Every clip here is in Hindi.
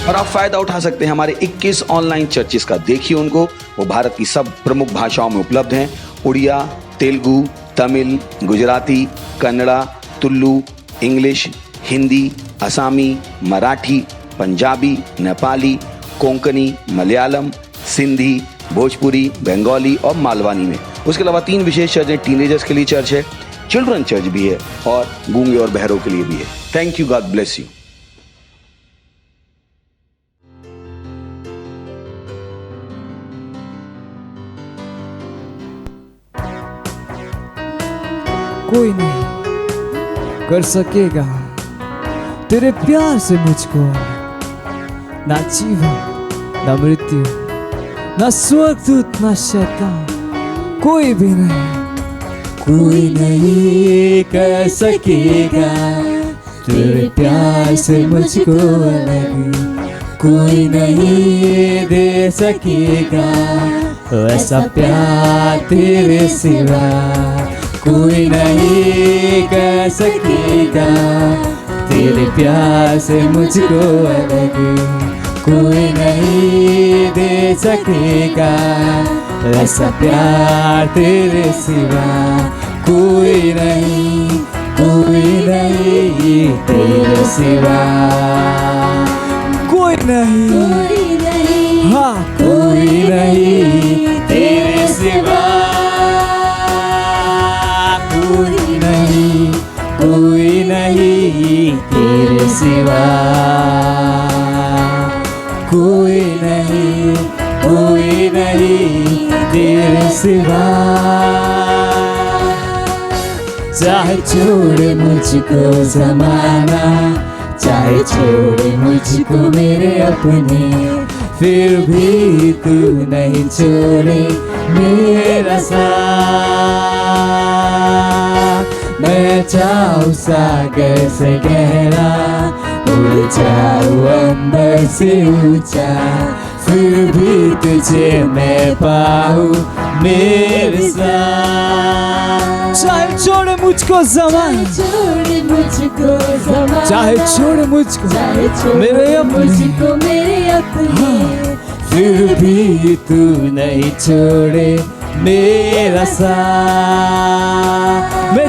और आप फायदा उठा सकते हैं हमारे 21 ऑनलाइन चर्चेस का। देखिए उनको, वो भारत की सब प्रमुख भाषाओं में उपलब्ध हैं। उड़िया, तेलुगु, तमिल, गुजराती, कन्नड़ा, तुलु, इंग्लिश, हिंदी, असामी, मराठी, पंजाबी, नेपाली, कोंकणी, मलयालम, सिंधी, भोजपुरी, बंगाली और मालवानी में। उसके अलावा 3 विशेष चर्च हैं। टीनेजर्स के लिए चर्च है, चिल्ड्रन चर्च भी है और गूंगे और बहरों के लिए भी है। Thank you, God bless you. कोई नहीं कर सकेगा तेरे प्यार से मुझको, ना जीवन ना मृत्यु ना स्वर्गदूत ना शैतान, कोई भी नहीं कर सकेगा तेरे प्यार से मुझको अलग, कोई नहीं दे सकेगा ऐसा प्यार तेरे सिवा, कोई नहीं कर सकेगा तेरे प्यार से मुझको अलग, कोई नहीं दे सकेगा ऐसा प्यार तेरे सिवा, कोई नहीं तेरे सिवा, कोई नहीं, हाँ कोई नहीं तेरे सिवा, कोई नहीं तेरे सिवा, कोई नहीं तेरे सिवा। चाहे छोड़े मुझको ज़माना, चाहे छोड़े मुझको मेरे अपने, फिर भी तू नहीं छोड़े मेरा साथ। मैं चाहूँ सागर से गहरा, उड़ जाऊँ अंबर से ऊंचा, फिर भी तुझे मैं पाऊँ मेरे साथ। चाहे छोड़े मुझको ज़माना, चाहे छोड़े मुझको मेरे अपने, फिर भी तू नहीं छोड़े मेरा साथ। मैं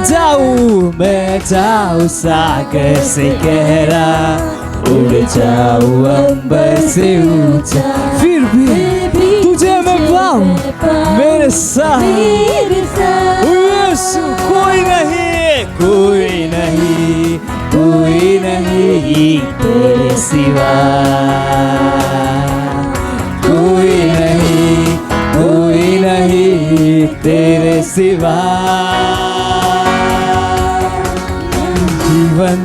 जाऊँ सागर से गहरा, उड़ जाऊँ अंबर से ऊंचा, फिर भी तुझे मैं पाऊँ मेरे साथ। यीशु, कोई नहीं तेरे सिवा, कोई नहीं तेरे सिवा। जीवन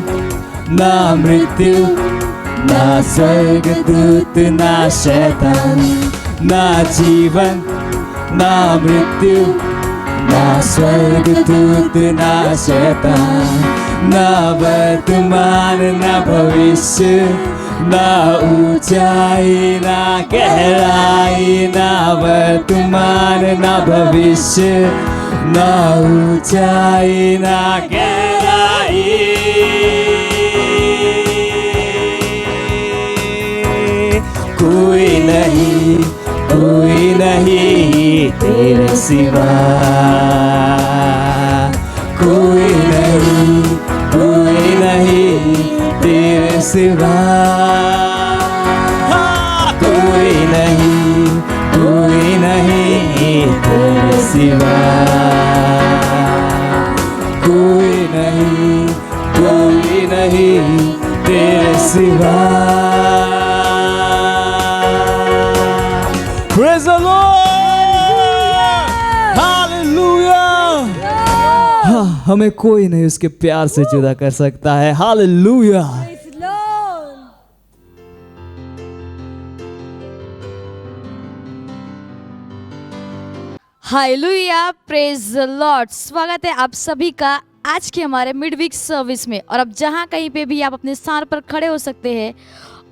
ना मृत्यु ना स्वर्गदूत ना शैतान, ना जीवन ना मृत्यु ना स्वर्गदूत ना शैतान, ना वर्तमान ना भविष्य, ना ऊंचाई ना गहराई, ना वर्तमान ना भविष्य, ना ऊंचाई ना गहराई, कोई नहीं तेरे सिवा, कोई नहीं सिवा कोई नहीं तेरे सिवा, कोई नहीं तेरे सिवा। Praise the Lord, Hallelujah। हाँ, हमें कोई नहीं उसके प्यार से जुदा कर सकता है। Hallelujah। Hallelujah, praise the Lord. स्वागत है आप सभी का आज के हमारे मिड वीक सर्विस में। और अब जहाँ कहीं पे भी आप अपने स्थान पर खड़े हो सकते हैं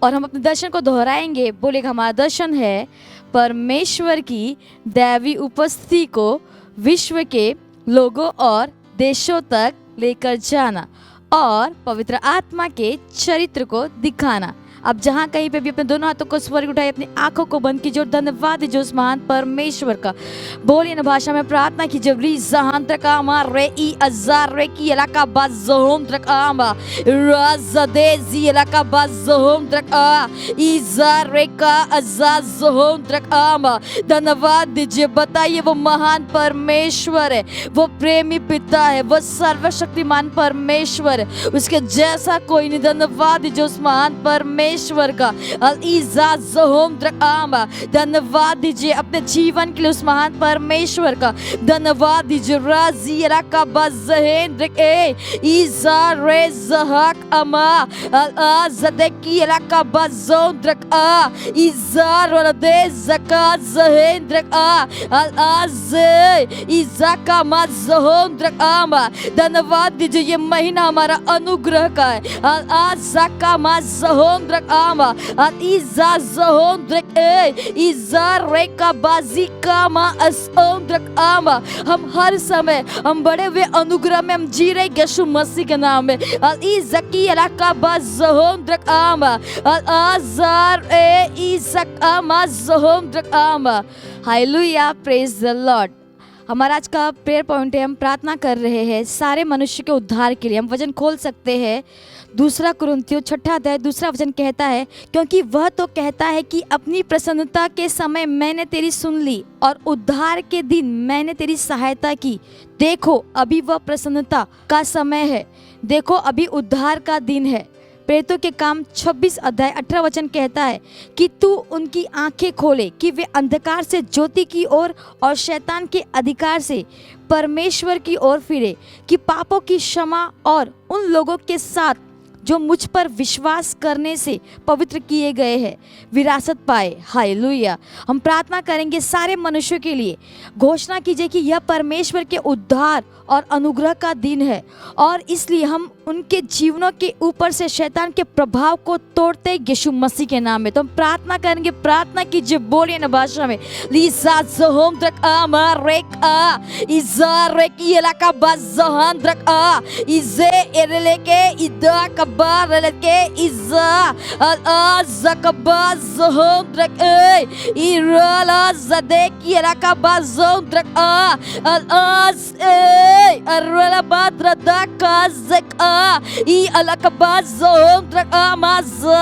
और हम अपने दर्शन को दोहराएंगे। बोलेगा हमारा दर्शन है परमेश्वर की दैवी उपस्थिति को विश्व के लोगों और देशों तक लेकर जाना और पवित्र आत्मा के चरित्र को दिखाना। अब जहाँ कहीं पे भी अपने दोनों हाथों को स्वर्ग उठाए, अपनी आंखों को बंद कीजिए और धन्यवाद दीजिए उस महान परमेश्वर का। बोलिए ना भाषा में प्रार्थना कीजिए। री जहान त्रकामा रे ई अजार रे की इलाका बाज़ोम त्रकामा राज़दे जी इलाका बाज़ोम त्रका इजार रे का अज़ाज़ोम त्रकामा। धन्यवाद दीजिए। बताइए वो महान परमेश्वर है, वो प्रेमी पिता है, वो सर्वशक्तिमान परमेश्वर है, उसके जैसा कोई नहीं। धन्यवाद दीजिए उस महान परमेश्वर का। धन्यवाद दीजिए अपने जीवन के लिए उस महान परमेश्वर का। धन्यवाद दीजिए। राज़ियरा का बज़हेंद्र ए इज़ा रे ज़हक अमा ज़देकियरा का बज़ोंद्र आ इज़ा रदे ज़का ज़हेंद्र आ अज़े इज़ा का मज़होंद्र आमा। धन्यवाद दीजिए ये महीना हमारा अनुग्रह का है। अज़का मज़होंद्र आमा इज़ा ज़होंद्र ए इज़ा रेका बाज़िका मा असोंद्र आमा। हम हर समय हम बड़े हुए अनुग्रह में हम जी रहे यीशु मसीह के नाम में। इज़की इलाका बाज़होंद्र आमा अज़ार ए इज़का मा ज़होंद्र आमा। Hallelujah, praise the Lord. हमारा आज का प्रेयर पॉइंट है, हम प्रार्थना कर रहे हैं सारे मनुष्य के उद्धार के लिए। हम वचन खोल सकते हैं। 2 कुरिन्थियों 6 अध्याय 2 वचन कहता है, क्योंकि वह तो कहता है कि अपनी प्रसन्नता के समय मैंने तेरी सुन ली और उद्धार के दिन मैंने तेरी सहायता की। देखो अभी वह प्रसन्नता का समय है, देखो अभी उद्धार का दिन है। प्रेरितों के काम 26 अध्याय 18 वचन कहता है कि तू उनकी आंखें खोले कि वे अंधकार से ज्योति की ओर और शैतान के अधिकार से परमेश्वर की ओर फिरे, कि पापों की क्षमा और उन लोगों के साथ जो मुझ पर विश्वास करने से पवित्र किए गए हैं विरासत पाए। हालेलुया। हम प्रार्थना करेंगे सारे मनुष्यों के लिए। घोषणा कीजिए कि यह परमेश्वर के उद्धार और अनुग्रह का दिन है और इसलिए हम उनके जीवनों के ऊपर से शैतान के प्रभाव को तोड़ते यीशु मसीह के नाम में। तो हम प्रार्थना करेंगे। प्रार्थना कीजिए। बोलिए ना भाषा में। लीसा ज़होम द्रक आमा रेक आ इज़ा रेक इलाका बाज़हान द्रक आ इज़े एरले के इदा कबार के इज़ा आ ज़कबा ज़होम द्रक ए इराला ज़दे की इलाका बाज़होम द्रक आ अज़ ए अरला बाद्र दा का ज़क ई अलकबा ज़होम द्रक आ माज़ा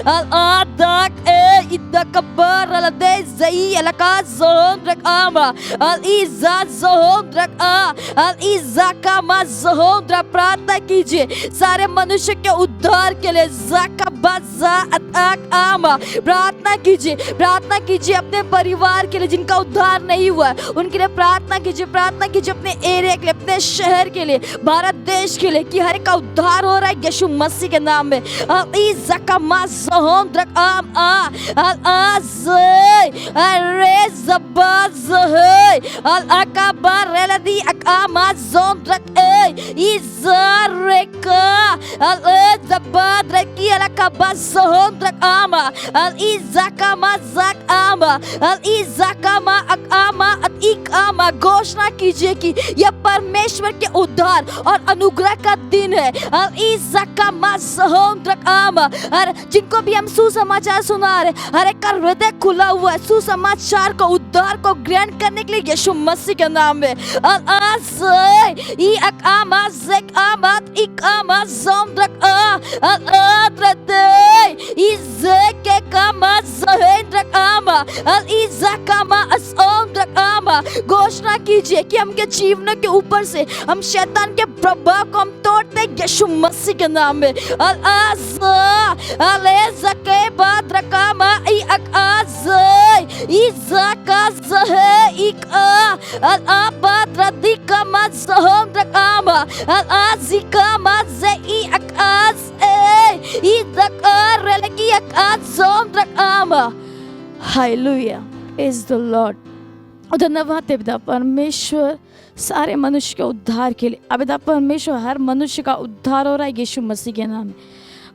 आ दाक ए इदा कबार अलदे ज़ई अलका ज़होम द्रक आ मा इज़ा ज़होम द्रक आ इज़ा का मा ज़होम द्रक। प्रार्थना कीजिए सारे मनुष्य के उद्धार के लिए। ज़कबा ज़ा अताक आमा। प्रार्थना कीजिए। प्रार्थना कीजिए अपने परिवार के लिए जिनका उद्धार नहीं हुआ है, उनके लिए प्रार्थना कीजिए। प्रार्थना कीजिए अपने एरिया के लिए, अपने शहर के लिए, भारत देश के लिए, कि हर एक का उद्धार हो रहा है यीशु मसीह के नाम में। इज़का मा ज़होम द्रक आम आ अरे ज़बा ज़हे अलअकबा रेलदी अकामा ज़ोम द्रक ए इज़ा रेका ज़बा द्रकी अलअकबा ज़होम द्रक आमा इज़का मा ज़क आमा इज़का मा अकामा इकामा घोषणा कीजिए कि यह परमेश्वर के उद्धार और अनुग्रह का दिन है। और जिनको भी हम सुसमाचार सुना रहे, हर एक का हृदय खुला हुआ है सुसमाचार को, उद्धार को ग्रहण करने के लिए यीशु मसीह के नाम में। घोषणा कीजिए कि हम के जीवन के ऊपर से हम शैतान के प्रभाव को हम तोड़ते हैं यीशु मसीह के नाम में। Hallelujah, is the Lord. धन्यवाद है पिता परमेश्वर सारे मनुष्य के उद्धार के लिए। अब पिता परमेश्वर हर मनुष्य का उद्धार हो रहा है यीशु मसीह के नाम में।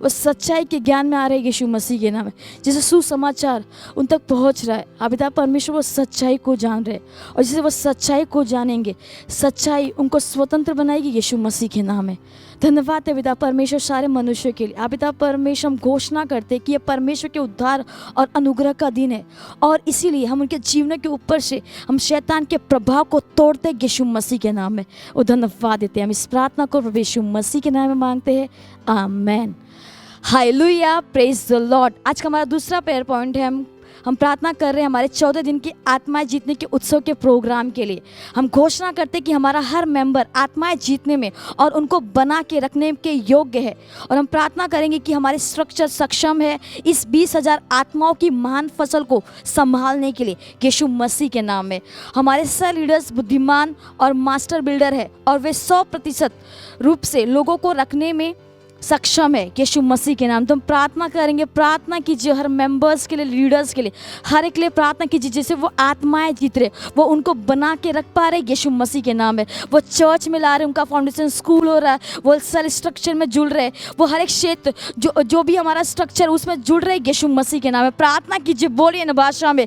वो सच्चाई के ज्ञान में आ रहे हैं यीशु मसीह के नाम में। जैसे सुसमाचार उन तक पहुंच रहा है, अब पिता परमेश्वर वो सच्चाई को जान रहे हैं, और जैसे वो सच्चाई को जानेंगे, सच्चाई उनको स्वतंत्र बनाएगी यीशु मसीह के नाम में। धन्यवाद है पिता परमेश्वर सारे मनुष्यों के लिए। आप पिता परमेश्वर हम घोषणा करते हैं कि ये परमेश्वर के उद्धार और अनुग्रह का दिन है, और इसीलिए हम उनके जीवन के ऊपर से हम शैतान के प्रभाव को तोड़ते हैं यीशु मसीह के नाम में। वो धन्यवाद देते हैं। हम इस प्रार्थना को प्रभु यीशु मसीह के नाम में मांगते हैं, amen. Hallelujah, praise the lord. आज का हमारा दूसरा प्रेयर पॉइंट है, हम प्रार्थना कर रहे हैं हमारे 14 दिन की आत्माएं जीतने के उत्सव के प्रोग्राम के लिए। हम घोषणा करते हैं कि हमारा हर मेंबर आत्माएं जीतने में और उनको बना के रखने के योग्य है, और हम प्रार्थना करेंगे कि हमारे स्ट्रक्चर सक्षम है इस 20,000 आत्माओं की महान फसल को संभालने के लिए यीशु मसीह के नाम में। हमारे सर लीडर्स बुद्धिमान और मास्टर बिल्डर है, और वे 100% रूप से लोगों को रखने में सक्षम है यीशु मसीह के नाम। तो हम प्रार्थना करेंगे, प्रार्थना कीजिए हर मेंबर्स के लिए, लीडर्स के लिए, हर एक के लिए प्रार्थना कीजिए जैसे वो आत्माएं जीत रहे, वो उनको बना के रख पा रहे यीशु मसीह के नाम है। वो चर्च में ला रहे, उनका फाउंडेशन स्कूल हो रहा है, वो सेल स्ट्रक्चर में जुड़ रहे, वो हर एक क्षेत्र जो भी हमारा स्ट्रक्चर उसमें जुड़ रहे यीशु मसीह के नाम है। प्रार्थना कीजिए, बोलिए न भाषा में,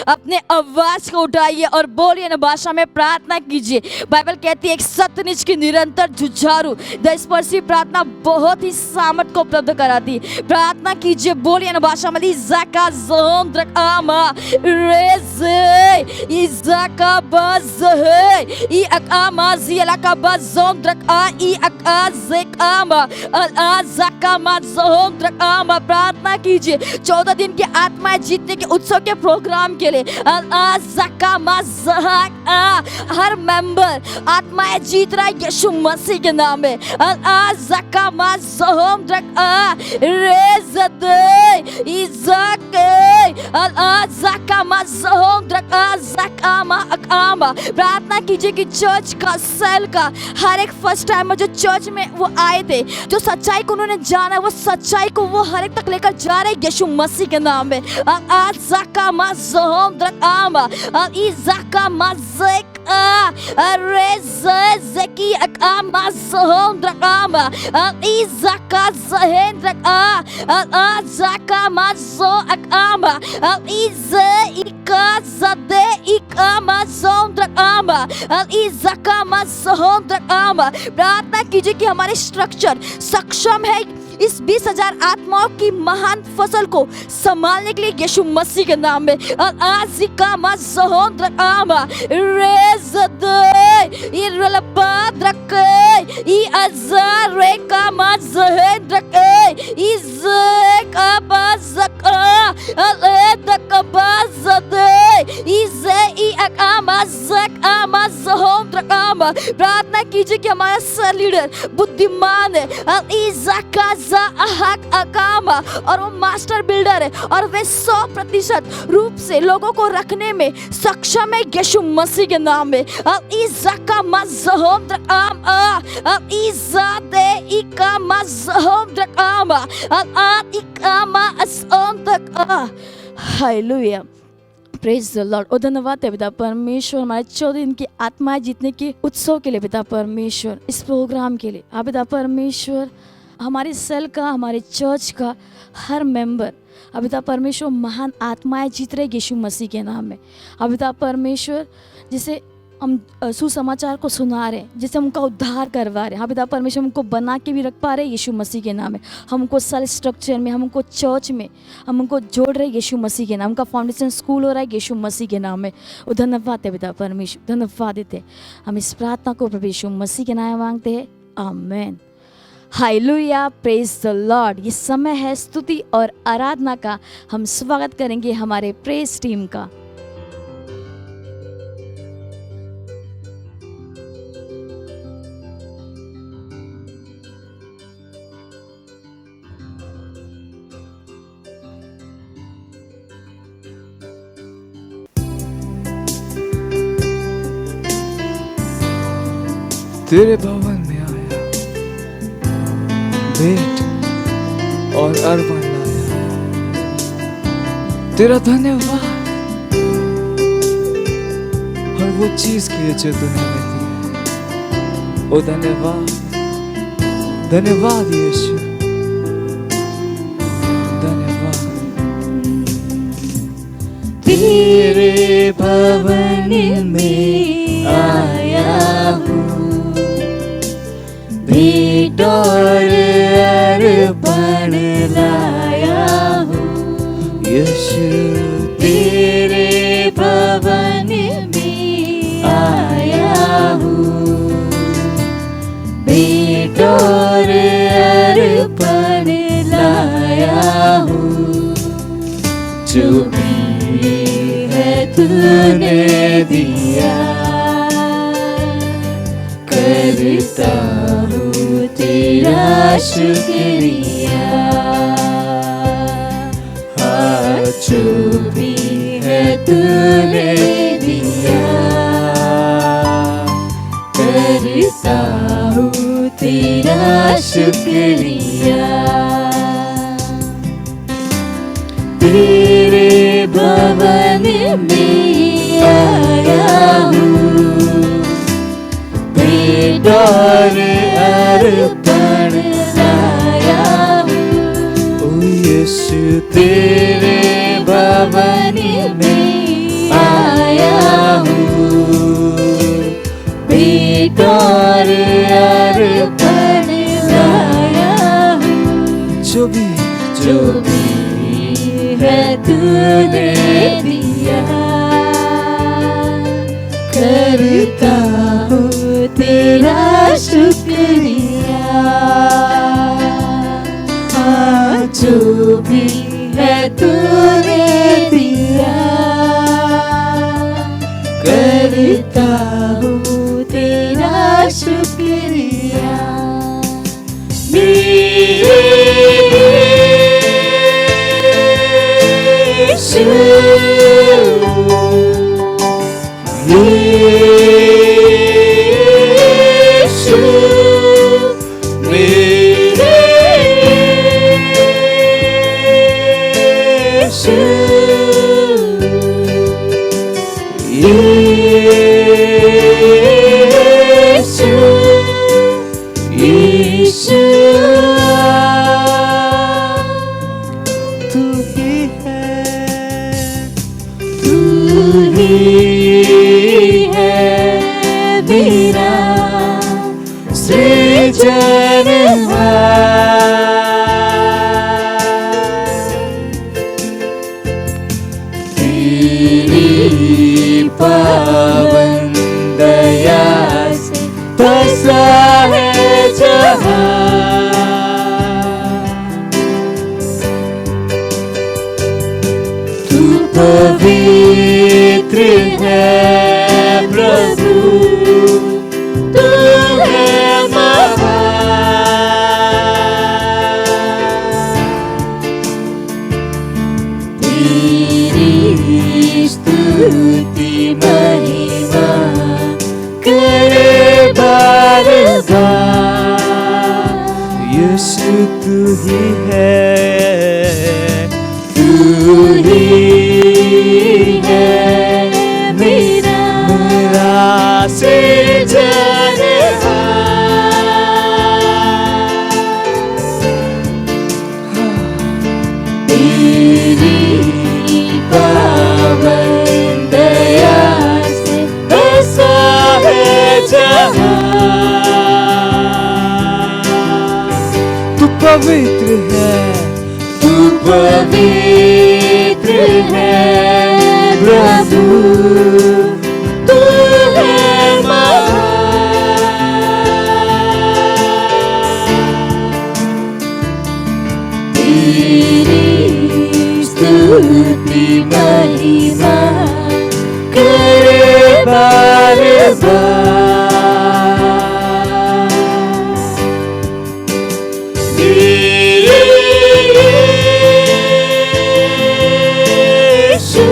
अपने आवाज को उठाइए और बोलिए न भाषा में प्रार्थना कीजिए। बाइबल कहती है एक सतनिज की निरंतर जुझारू दस्पर्शी प्रार्थना बहुत ही सामर्थ को उपलब्ध कराती। प्रार्थना कीजिए, बोलिए न भाषा में, इज़ाका ज़ोम द्रकामा रेज़े इज़ाका बज़हे इ अकामा ज़ियलाका बज़ोम द्रका इ अकाज़ेकामा अज़ाका मज़ोम द्रकामा। प्रार्थना कीजिए 14 दिन की आत्माएं जीतने के उत्सव के प्रोग्राम के लिए। अज़ाका मज़हा हर मेंबर आत्माएं जीत रहा है यीशु मसीह के नाम में। अज़ाका मज़ोम द्रका रेज़दे इज़ाके अज़ाका मज़ोम द्रका ज़कामा अकामा। प्रार्थना कीजिए कि चर्च का सेल का हर एक फर्स्ट टाइमर जो चर्च में वो आए थे, जो सच्चाई को उन्होंने जाना, वो सच्चाई को वो हर एक तक लेकर जा रहे यीशु मसीह के नाम में। अज़ाका मज़ोम द्रकामा इज़ाका मज़ेक रेज़की अकामा ज़ोम द्रकामा इज़ाका ज़हेन द्रका अज़ाका मज़ो अकामा इज़े इका ज़दे इकामा ज़ोम द्रकामा इज़ाका मज़ोम द्रकामा। प्रार्थना कीजिए कि हमारे स्ट्रक्चर सक्षम है इस 20,000 आत्माओं की महान फसल को संभालने के लिए यीशु मसीह के नाम में। आज़िका मज़ोम द्रकामा रेज़दे इरलबाद्रके इ अज़ारेका मज़हेन द्रके इज़ेका बज़का अलेदका बज़दे इज़े इ अकामा ज़का मज़ोम द्रकामा। प्रार्थना कीजिए कि हमारा सर लीडर बुद्धिमान है, इज़ाका अकामा, और वो मास्टर बिल्डर है, और वे 100% रूप से लोगों को रखने में सक्षम है यीशु मसीह के नाम में। इज़ाका मज़होम द्रकामा इज़ादे इका मज़होम द्रकामा इकामा असोम द्रका। Hallelujah, praise the lord. और धन्यवाद है पिता परमेश्वर हमारे 14 दिन की आत्माएं जीतने के उत्सव के लिए, पिता परमेश्वर इस प्रोग्राम के लिए। आप पिता परमेश्वर हमारे सेल का, हमारे चर्च का हर मेंबर अभिता परमेश्वर महान आत्माएं जीत रहे यीशु मसीह के नाम में। अभिता परमेश्वर जिसे हम सुसमाचार को सुना रहे हैं, जिससे हमका उद्धार करवा रहे हैं, अभिता परमेश्वर हमको बना के भी रख पा रहे यीशु मसीह के नाम में। हमको सेल स्ट्रक्चर में, हमको चर्च में हमको जोड़ रहे यीशु मसीह के नाम। हमका फाउंडेशन स्कूल हो रहा है यीशु मसीह के नाम में। वो धन्यवाद है अभिता परमेश्वर, धन्यवाद देते हैं। हम इस प्रार्थना को प्रभु यीशु मसीह के नाम में मांगते हैं, आमीन। Hallelujah, praise the Lord. ये समय है स्तुति और आराधना का। हम स्वागत करेंगे हमारे प्रेज टीम का। तेरे भवन में आया, भेंट और अर्पण लाया। तेरा धन्यवाद हर वो चीज के लिए जो तूने हमें दी है। ओ धन्यवाद, धन्यवाद यीशु, धन्यवाद। तेरे भवन में आया हूँ, भेंट और अर्पण लाया हूँ। यीशु तेरे भवन में आया हूँ, भेंट और अर्पण लाया हूँ। जो भी है तूने दिया, करता हूँ तेरा शुक्रिया। हाँ, जो भी है तूने दिया, करता हूँ तेरा शुक्रिया। तेरे भवन में आया हूँ, भेंट और अर्पण लाया हूँ। ओ यीशु तेरे भवन में आया हूँ, भेंट और अर्पण लाया हूँ। जो भी है तूने दिया, करता हूँ तेरा शुक्रिया। हाँ, जो भी है तूने दिया, करता हूँ तेरा शुक्रिया। तेरी पावन दया से बसा है जहां। तू पवित्र है प्रभु, तू है स्तुति महिमा करे बार बार। यीशु तू ही है, तू ही है मेरा सृजनहार। पवित्र है, तू पवित्र है प्रभु, तू है महान। तेरी स्तुति महिमा करे बार बार। यीशु,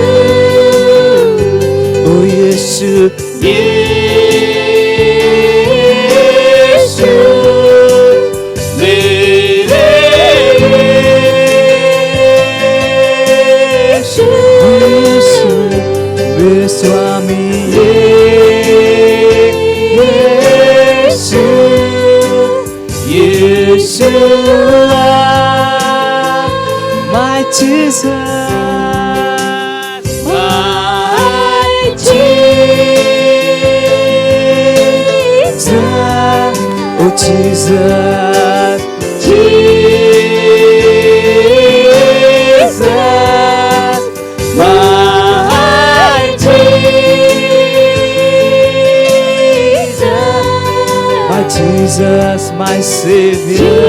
ओ यीशु, यीशु मेरे यीशु, यीशु मेरे स्वामी यीशु, यीशु my Jesus, my Jesus, oh Jesus, Jesus, my Jesus, my Savior.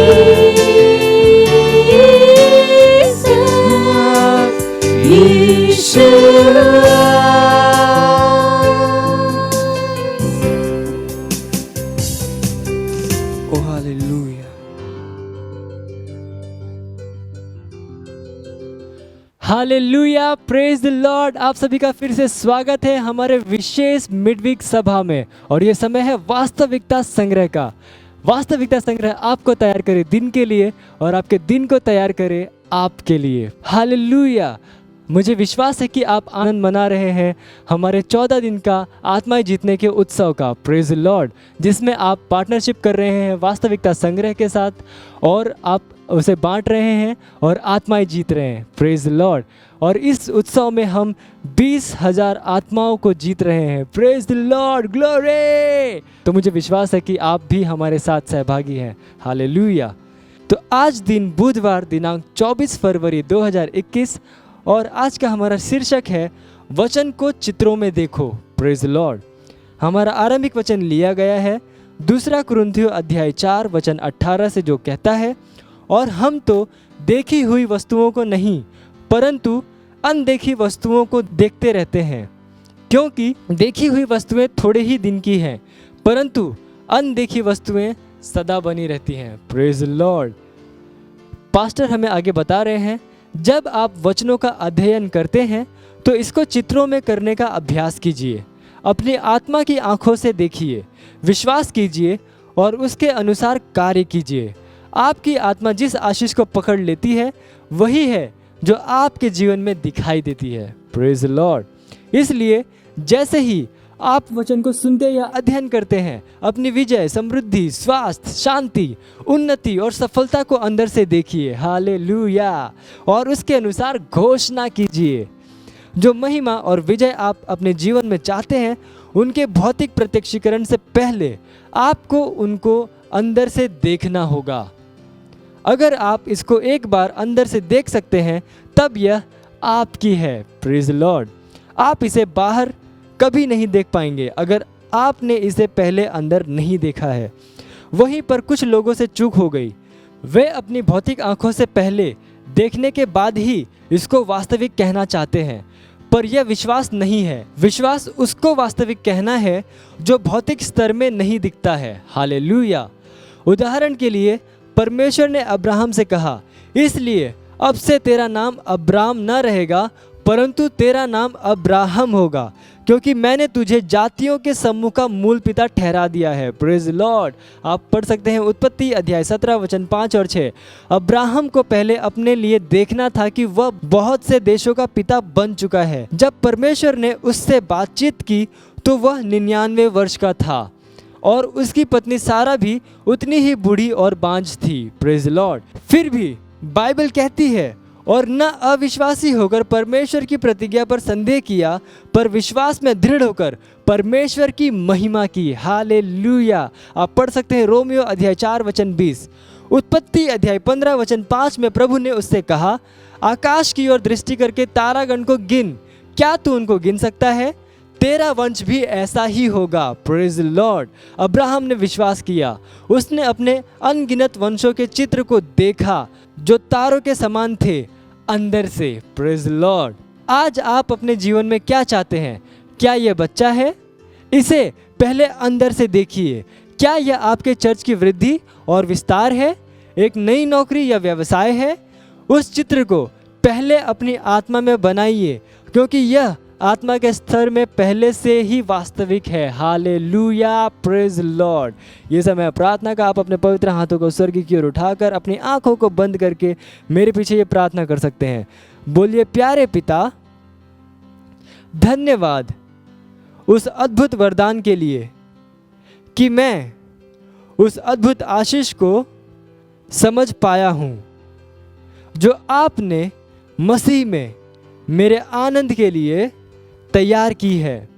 Oh, hallelujah. Hallelujah, praise the Lord. आप सभी का फिर से स्वागत है हमारे विशेष मिडवीक सभा में। और ये समय है वास्तविकता संग्रह का। वास्तविकता संग्रह आपको तैयार करे दिन के लिए और आपके दिन को तैयार करे आपके लिए। हालेलुया। मुझे विश्वास है कि आप आनंद मना रहे हैं हमारे 14 दिन का आत्माएं जीतने के उत्सव का, प्रेज द लॉर्ड, जिसमें आप पार्टनरशिप कर रहे हैं वास्तविकता संग्रह के साथ और आप उसे बांट रहे हैं और आत्माएं जीत रहे हैं, प्रेज द लॉर्ड। और इस उत्सव में हम 20,000 आत्माओं को जीत रहे हैं, प्रेज द लॉर्ड, ग्लोरी। तो मुझे विश्वास है कि आप भी हमारे साथ सहभागी हैं। हालेलुया। तो आज दिन बुधवार दिनांक 24 फरवरी 2021 और आज का हमारा शीर्षक है वचन को चित्रों में देखो, प्रेज द लॉर्ड। हमारा आरंभिक वचन लिया गया है 2 कुरिन्थियों अध्याय 4 वचन 18 से, जो कहता है, और हम तो देखी हुई वस्तुओं को नहीं परंतु अनदेखी वस्तुओं को देखते रहते हैं, क्योंकि देखी हुई वस्तुएं थोड़े ही दिन की हैं परंतु अनदेखी वस्तुएं सदा बनी रहती हैं, प्रेज द लॉर्ड। पास्टर हमें आगे बता रहे हैं, जब आप वचनों का अध्ययन करते हैं तो इसको चित्रों में करने का अभ्यास कीजिए। अपनी आत्मा की आंखों से देखिए, विश्वास कीजिए और उसके अनुसार कार्य कीजिए। आपकी आत्मा जिस आशीष को पकड़ लेती है वही है जो आपके जीवन में दिखाई देती है, प्रेज द लॉर्ड। इसलिए जैसे ही आप वचन को सुनते या अध्ययन करते हैं, अपनी विजय, समृद्धि, स्वास्थ्य, शांति, उन्नति और सफलता को अंदर से देखिए, हालेलुया, और उसके अनुसार घोषणा कीजिए। जो महिमा और विजय आप अपने जीवन में चाहते हैं, उनके भौतिक प्रत्यक्षीकरण से पहले आपको उनको अंदर से देखना होगा। अगर आप इसको एक बार अंदर से देख सकते हैं तब यह आपकी है, प्रेज द लॉर्ड। आप इसे बाहर कभी नहीं देख पाएंगे अगर आपने इसे पहले अंदर नहीं देखा है। वहीं पर कुछ लोगों से चूक हो गई। वे अपनी भौतिक आंखों से पहले देखने के बाद ही इसको वास्तविक कहना चाहते हैं, पर यह विश्वास नहीं है। विश्वास उसको वास्तविक कहना है जो भौतिक स्तर में नहीं दिखता है, हालेलुया। उदाहरण के लिए परमेश्वर ने अब्राहम से कहा, इसलिए अब से तेरा नाम अब्राम न रहेगा परंतु तेरा नाम अब्राहम होगा, क्योंकि मैंने तुझे जातियों के समूह का मूल पिता ठहरा दिया है, प्रेज लॉर्ड। आप पढ़ सकते हैं उत्पत्ति अध्याय 17 वचन 5 और 6। अब्राहम को पहले अपने लिए देखना था कि वह बहुत से देशों का पिता बन चुका है। जब परमेश्वर ने उससे बातचीत की तो वह 99 वर्ष का था और उसकी पत्नी सारा भी उतनी ही बूढ़ी और बांझ थी, प्रेज लॉर्ड। फिर भी बाइबल कहती है, और न अविश्वासी होकर परमेश्वर की प्रतिज्ञा पर संदेह किया, पर विश्वास में दृढ़ होकर परमेश्वर की महिमा की, हालेलुया। आप पढ़ सकते हैं रोमियो अध्याय 4 वचन 20। उत्पत्ति अध्याय 15 वचन 5 में प्रभु ने उससे कहा, आकाश की ओर दृष्टि करके तारागण को गिन, क्या तू उनको गिन सकता है? तेरा वंश भी ऐसा ही होगा। Praise the Lord. अब्राहम ने विश्वास किया, उसने अपने अनगिनत वंशों के चित्र को देखा जो तारों के समान थे अंदर से। Praise the lord. आज आप अपने जीवन में क्या चाहते हैं? क्या यह बच्चा है? इसे पहले अंदर से देखिए। क्या यह आपके चर्च की वृद्धि और विस्तार है? एक नई नौकरी या व्यवसाय है? उस चित्र को पहले अपनी आत्मा में बनाइए, क्योंकि यह आत्मा के स्तर में पहले से ही वास्तविक है। Hallelujah, praise Lord. ये समय प्रार्थना का, आप अपने पवित्र हाथों को स्वर्ग की ओर उठाकर अपनी आंखों को बंद करके मेरे पीछे ये प्रार्थना कर सकते हैं। बोलिए, प्यारे पिता, धन्यवाद उस अद्भुत वरदान के लिए कि मैं उस अद्भुत आशीष को समझ पाया हूँ जो आपने मसीह में मेरे आनंद के लिए तैयार की है।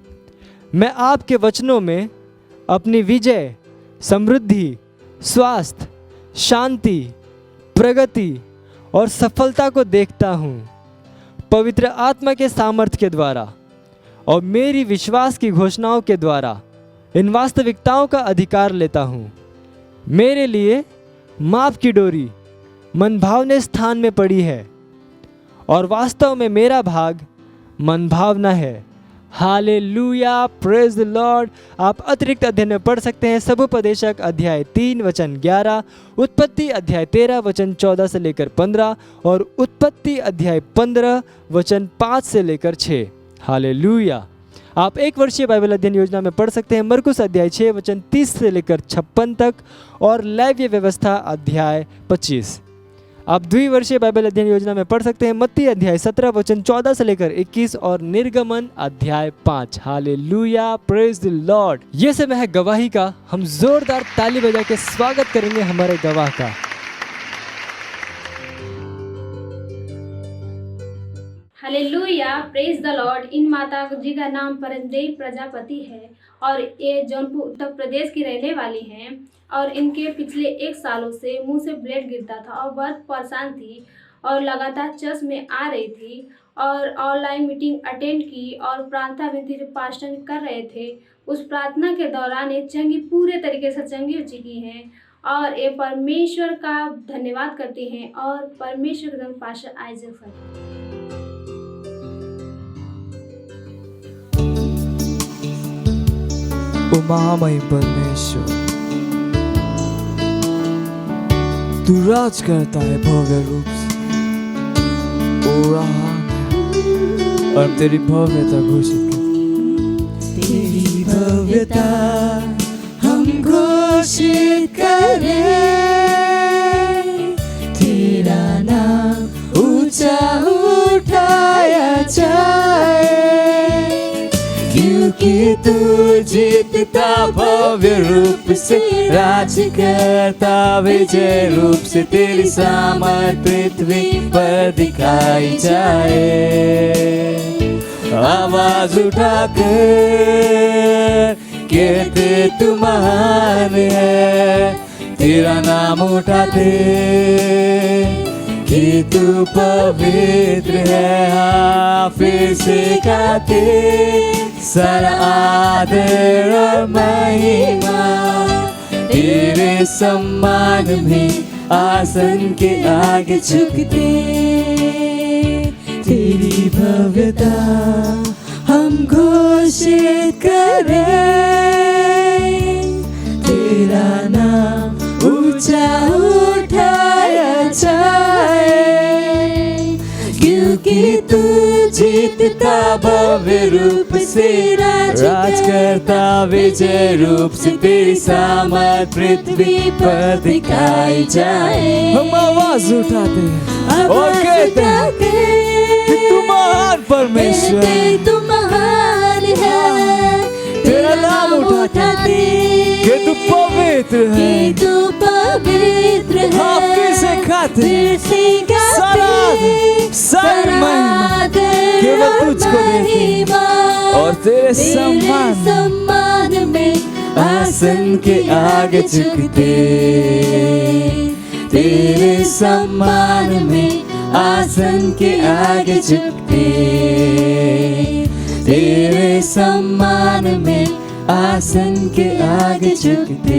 मैं आपके वचनों में अपनी विजय, समृद्धि, स्वास्थ्य, शांति, प्रगति और सफलता को देखता हूँ। पवित्र आत्मा के सामर्थ्य के द्वारा और मेरी विश्वास की घोषणाओं के द्वारा इन वास्तविकताओं का अधिकार लेता हूँ। मेरे लिए माप की डोरी मनभावने स्थान में पड़ी है और वास्तव में मेरा भाग मनभावना है। Hallelujah, praise the Lord. आप अतिरिक्त अध्ययन में पढ़ सकते हैं सभोपदेशक अध्याय 3 वचन 11, उत्पत्ति अध्याय 13 वचन 14 से लेकर 15 और उत्पत्ति अध्याय 15 वचन 5 से लेकर 6। हालेलुया। आप एक वर्षीय बाइबल अध्ययन योजना में पढ़ सकते हैं मरकुस अध्याय 6 वचन 30 से लेकर 56 तक और लेव्य व्यवस्था अध्याय 25। आप द्विवर्षीय बाइबल अध्ययन योजना में पढ़ सकते हैं मत्ती अध्याय 17 वचन 14 से लेकर 21 और निर्गमन अध्याय 5। Hallelujah, praise the Lord. ये समय है गवाही का। हम जोरदार ताली बजा के स्वागत करेंगे हमारे गवाह का। Hallelujah, praise the lord. इन माता जी का नाम परमदेव प्रजापति है और ये जौनपुर उत्तर प्रदेश की रहने वाली हैं और इनके पिछले 1 सालों से मुंह से ब्लड गिरता था और बहुत परेशान थी और लगातार चर्च में आ रही थी और ऑनलाइन मीटिंग अटेंड की और प्रार्थना में पास्टर कर रहे थे। उस प्रार्थना के दौरान ये चंगी पूरे तरीके से चंगी हो चुकी हैं और ये परमेश्वर का धन्यवाद करती हैं और परमेश्वर का पास्टर आइजक सर। ओ महामहिम परमेश्वर, तू राज करता है भव्य रूप से। ओ रहा और तेरी भव्यता घोषित कर। तेरी भव्यता हम घोषित करें, तेरा नाम ऊंचा उठाया जाए, क्योंकि तू जीतता भव्य रूप से, राज करता विजय रूप से। तेरी सामर्थ पृथ्वी पर दिखाई जाए। आवाज उठाकर कहते तू महान है, तेरा नाम उठाते कि तू पवित्र है। हाँ, फिर से गाते सारा आदर और महिमा तेरे सम्मान में आसन के आगे झुकते। तेरी भव्यता हम घोषित करें, तेरा नाम ऊंचा उठाया जाए, क्योंकि तू जीतता भव्य रूप से, राज करता विजय रूप से। तेरी सामर्थ पृथ्वी पर दिखाई जाए। हम आवाज उठाते हैं और कहते हैं कि तू महान परमेश्वर, तू महान है। तेरा नाम उठाते कि तू पवित्र है, तू पवित्र है। हाँ, फिर से खाते सारी महिमा केवल तुझको देते और तेरे सम्मान में आसन के आगे झुकते। तेरे सम्मान में आसन के आगे झुकते, तेरे सम्मान में आसन के आगे झुकते।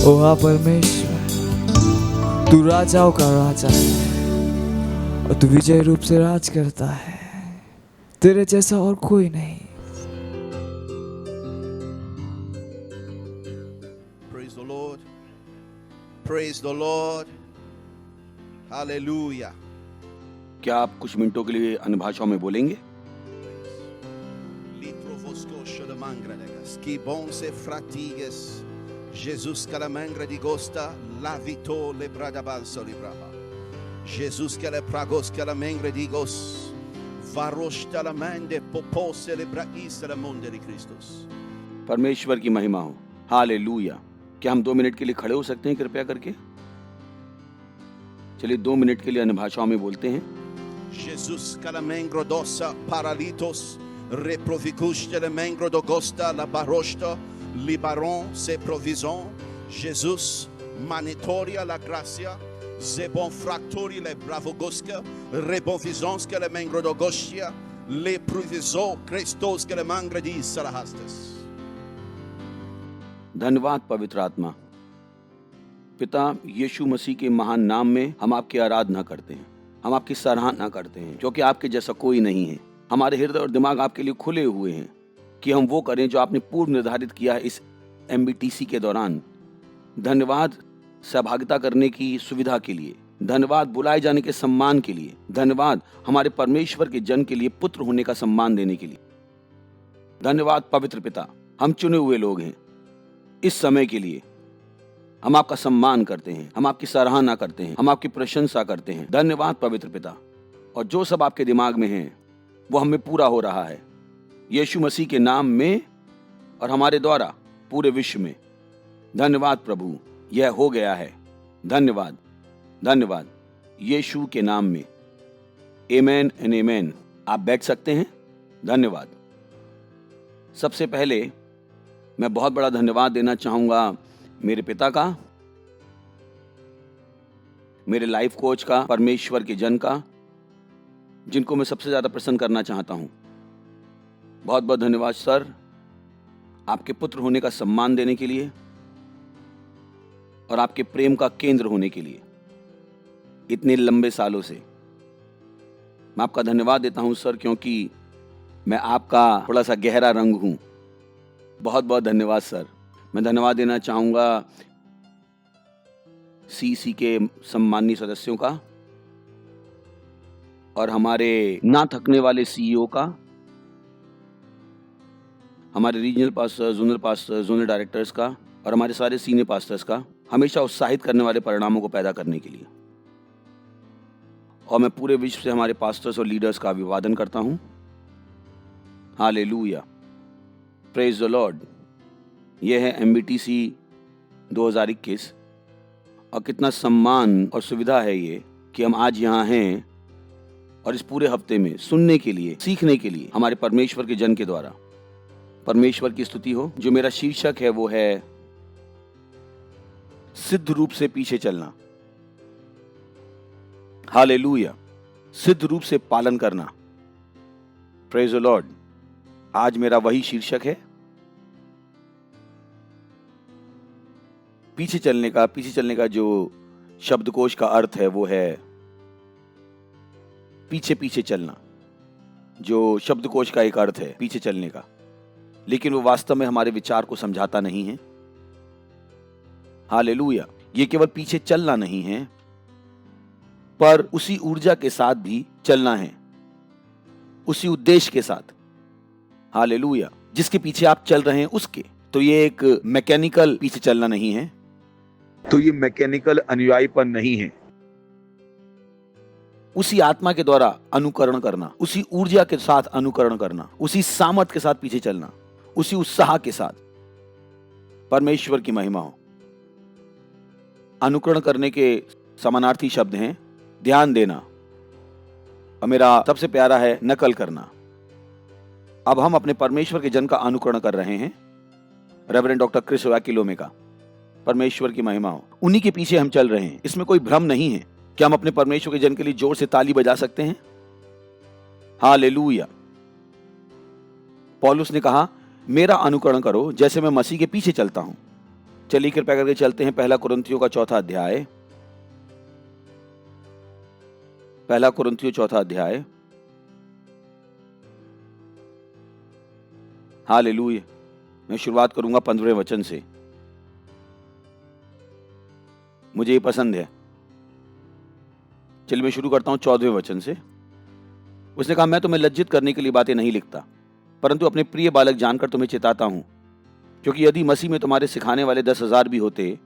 ओ हाँ परमेश्वर, तू राजाओं का राजा है और तू विजय रूप से राज करता है, तेरे जैसा और कोई नहीं। Praise the Lord. Praise the Lord. Hallelujah. क्या आप कुछ मिनटों के लिए अन्य भाषाओं में बोलेंगे? Litrovosco shalamangradegas, ki bon se fratiges, Jesus calamangre di gosta, la vito le bradabanso libraba. Jesus que le pragos calamangre di gos, varosh talamande popose le brais la monde di Christus. परमेश्वर की महिमा हो। हालेलुया। क्या हम 2 मिनट के लिए खड़े हो सकते हैं कृपया करके? चलिए 2 मिनट के लिए अन्य भाषाओं में बोलते हैं। Jesus calamengro dosa paralitos reprovicus calamengro do gosta la barosta libaron se provison Jesus manitoria la gracia ze bon fractori le bravo gosca rebovizons calamengro do goscia le proviso Christos calamangre di salahastes। धन्यवाद पवित्र आत्मा। पिता यीशु मसीह के महान नाम में हम आपकी आराधना करते हैं, हम आपकी सराहना करते हैं, क्योंकि आपके जैसा कोई नहीं है। हमारे हृदय और दिमाग आपके लिए खुले हुए हैं कि हम वो करें जो आपने पूर्व निर्धारित किया है इस MBTC के दौरान। धन्यवाद सहभागिता करने की सुविधा के लिए, धन्यवाद बुलाए जाने के सम्मान के लिए, धन्यवाद हमारे परमेश्वर के जन के लिए पुत्र होने का सम्मान देने के लिए। धन्यवाद पवित्र पिता, हम चुने हुए लोग हैं इस समय के लिए। हम आपका सम्मान करते हैं, हम आपकी सराहना करते हैं, हम आपकी प्रशंसा करते हैं। धन्यवाद पवित्र पिता। और जो सब आपके दिमाग में है वो हमें पूरा हो रहा है यीशु मसीह के नाम में और हमारे द्वारा पूरे विश्व में। धन्यवाद प्रभु, यह हो गया है। धन्यवाद, धन्यवाद यीशु के नाम में। आमेन एंड आमेन। आप बैठ सकते हैं। धन्यवाद। सबसे पहले मैं बहुत बड़ा धन्यवाद देना चाहूंगा मेरे पिता का, मेरे लाइफ कोच का, परमेश्वर के जन का, जिनको मैं सबसे ज्यादा प्रसन्न करना चाहता हूं। बहुत बहुत धन्यवाद सर, आपके पुत्र होने का सम्मान देने के लिए और आपके प्रेम का केंद्र होने के लिए इतने लंबे सालों से। मैं आपका धन्यवाद देता हूं सर, क्योंकि मैं आपका थोड़ा सा गहरा रंग हूं। बहुत बहुत धन्यवाद सर। मैं धन्यवाद देना चाहूंगा CC के सम्मानीय सदस्यों का और हमारे ना थकने वाले CEO का, हमारे regional pastor, zonal pastor, zonal directors का और हमारे सारे सीनियर पास्टर्स का, हमेशा उत्साहित करने वाले परिणामों को पैदा करने के लिए। और मैं पूरे विश्व से हमारे पास्टर्स और लीडर्स का अभिवादन करता हूं। Hallelujah, praise the Lord. यह है MBTC 2021 और कितना सम्मान और सुविधा है ये कि हम आज यहाँ हैं और इस पूरे हफ्ते में सुनने के लिए, सीखने के लिए हमारे परमेश्वर के जन के द्वारा। परमेश्वर की स्तुति हो। जो मेरा शीर्षक है वो है सिद्ध रूप से पीछे चलना। हालेलुया, सिद्ध रूप से पालन करना। Praise the lord. आज मेरा वही शीर्षक है, पीछे चलने का। पीछे चलने का जो शब्दकोश का अर्थ है वो है पीछे पीछे चलना। जो शब्दकोश का एक अर्थ है पीछे चलने का, लेकिन वो वास्तव में हमारे विचार को समझाता नहीं है। हालेलुया, ये केवल पीछे चलना नहीं है, पर उसी ऊर्जा के साथ भी चलना है, उसी उद्देश्य के साथ। हालेलुया, जिसके पीछे आप चल रहे हैं उसके। तो ये एक मैकेनिकल पीछे चलना नहीं है, तो ये मैकेनिकल अनुयायीपन नहीं है। उसी आत्मा के द्वारा अनुकरण करना, उसी ऊर्जा के साथ अनुकरण करना, उसी सामर्थ के साथ पीछे चलना, उसी उत्साह के साथ। परमेश्वर की महिमा हो। अनुकरण करने के समानार्थी शब्द हैं ध्यान देना, और मेरा सबसे प्यारा है नकल करना। अब हम अपने परमेश्वर के जन का अनुकरण कर रहे हैं, रेवरेंड डॉक्टर क्रिस वैकिलोमे का। परमेश्वर की महिमा हो। उन्हीं के पीछे हम चल रहे हैं, इसमें कोई भ्रम नहीं है। क्या हम अपने परमेश्वर के जन के लिए जोर से ताली बजा सकते हैं? हालेलुया। पौलुस ने कहा, मेरा अनुकरण करो जैसे मैं मसीह के पीछे चलता हूं। चलिए कृपया करके चलते हैं पहला कुरिन्थियों का चौथा अध्याय। पहला कुरिन्थियों चौथा अध्याय। हालेलुया। मैं शुरुआत करूंगा 15वें वचन से। मुझे ये पसंद है। चलिए मैं शुरू करता हूं 14वें वचन से। उसने कहा, मैं तुम्हें लज्जित करने के लिए बातें नहीं लिखता, परंतु अपने प्रिय बालक जानकर तुम्हें चिताता हूं, क्योंकि यदि मसीह में तुम्हारे सिखाने वाले 10,000 भी होते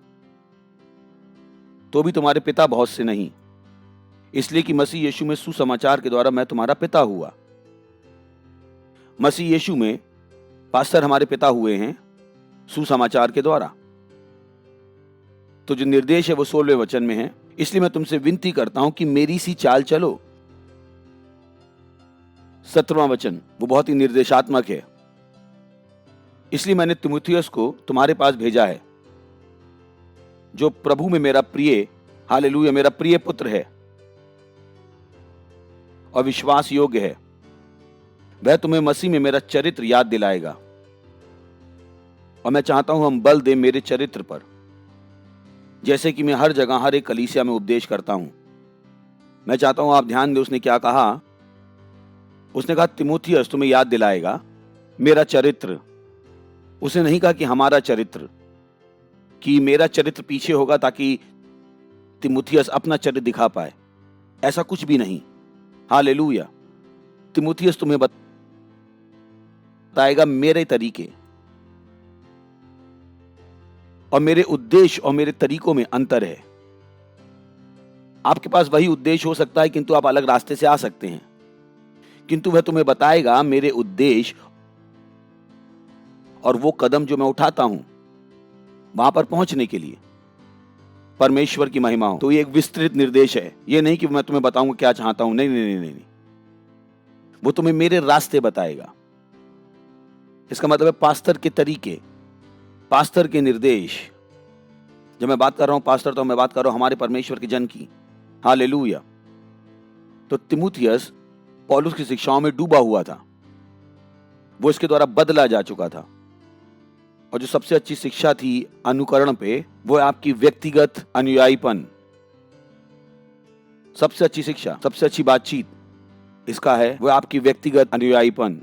तो भी तुम्हारे पिता बहुत से नहीं, इसलिए कि मसीह यीशु में सुसमाचार के द्वारा मैं तुम्हारा पिता हुआ। मसीह यीशु में पास्टर हमारे पिता हुए हैं सुसमाचार के द्वारा। तो जो निर्देश है वो 16वें वचन में है। इसलिए मैं तुमसे विनती करता हूं कि मेरी सी चाल चलो। 17वां वचन वो बहुत ही निर्देशात्मक है। इसलिए मैंने तीमुथियुस को तुम्हारे पास भेजा है, जो प्रभु में मेरा प्रिय, हालेलुया, मेरा प्रिय पुत्र है और विश्वास योग्य है। वह तुम्हें मसीह में मेरा चरित्र याद दिलाएगा, और मैं चाहता हूं हम बल दें मेरे चरित्र पर, जैसे कि मैं हर जगह हर एक कलीसिया में उपदेश करता हूं। मैं चाहता हूं आप ध्यान दें उसने क्या कहा। उसने कहा तीमुथियुस तुम्हें याद दिलाएगा मेरा चरित्र। उसने नहीं कहा कि हमारा चरित्र, कि मेरा चरित्र पीछे होगा ताकि तीमुथियुस अपना चरित्र दिखा पाए। ऐसा कुछ भी नहीं। हालेलुया। तीमुथियुस तुम्हें बताएगा मेरे तरीके, और मेरे उद्देश्य और मेरे तरीकों में अंतर है। आपके पास वही उद्देश्य हो सकता है, किंतु आप अलग रास्ते से आ सकते हैं, किंतु वह तुम्हें बताएगा मेरे उद्देश्य और वो कदम जो मैं उठाता हूं वहां पर पहुंचने के लिए। परमेश्वर की महिमा हो। तो ये एक विस्तृत निर्देश है। ये नहीं कि मैं तुम्हें बताऊंगा क्या चाहता हूं। नहीं नहीं नहीं नहीं, नहीं। वो तुम्हें मेरे रास्ते बताएगा। इसका मतलब है पास्टर के तरीके, पास्टर के निर्देश। जब मैं बात कर रहा हूं पास्टर, तो मैं बात कर रहा हूं हमारे परमेश्वर के जन की। हालेलुया। तो तीमुथियुस पौलुस की शिक्षाओं में डूबा हुआ था, वो इसके द्वारा बदला जा चुका था। और जो सबसे अच्छी शिक्षा थी अनुकरण पे, वो है आपकी व्यक्तिगत अनुयायीपन। सबसे अच्छी शिक्षा, सबसे अच्छी बातचीत इसका है वो आपकी व्यक्तिगत अनुयायीपन।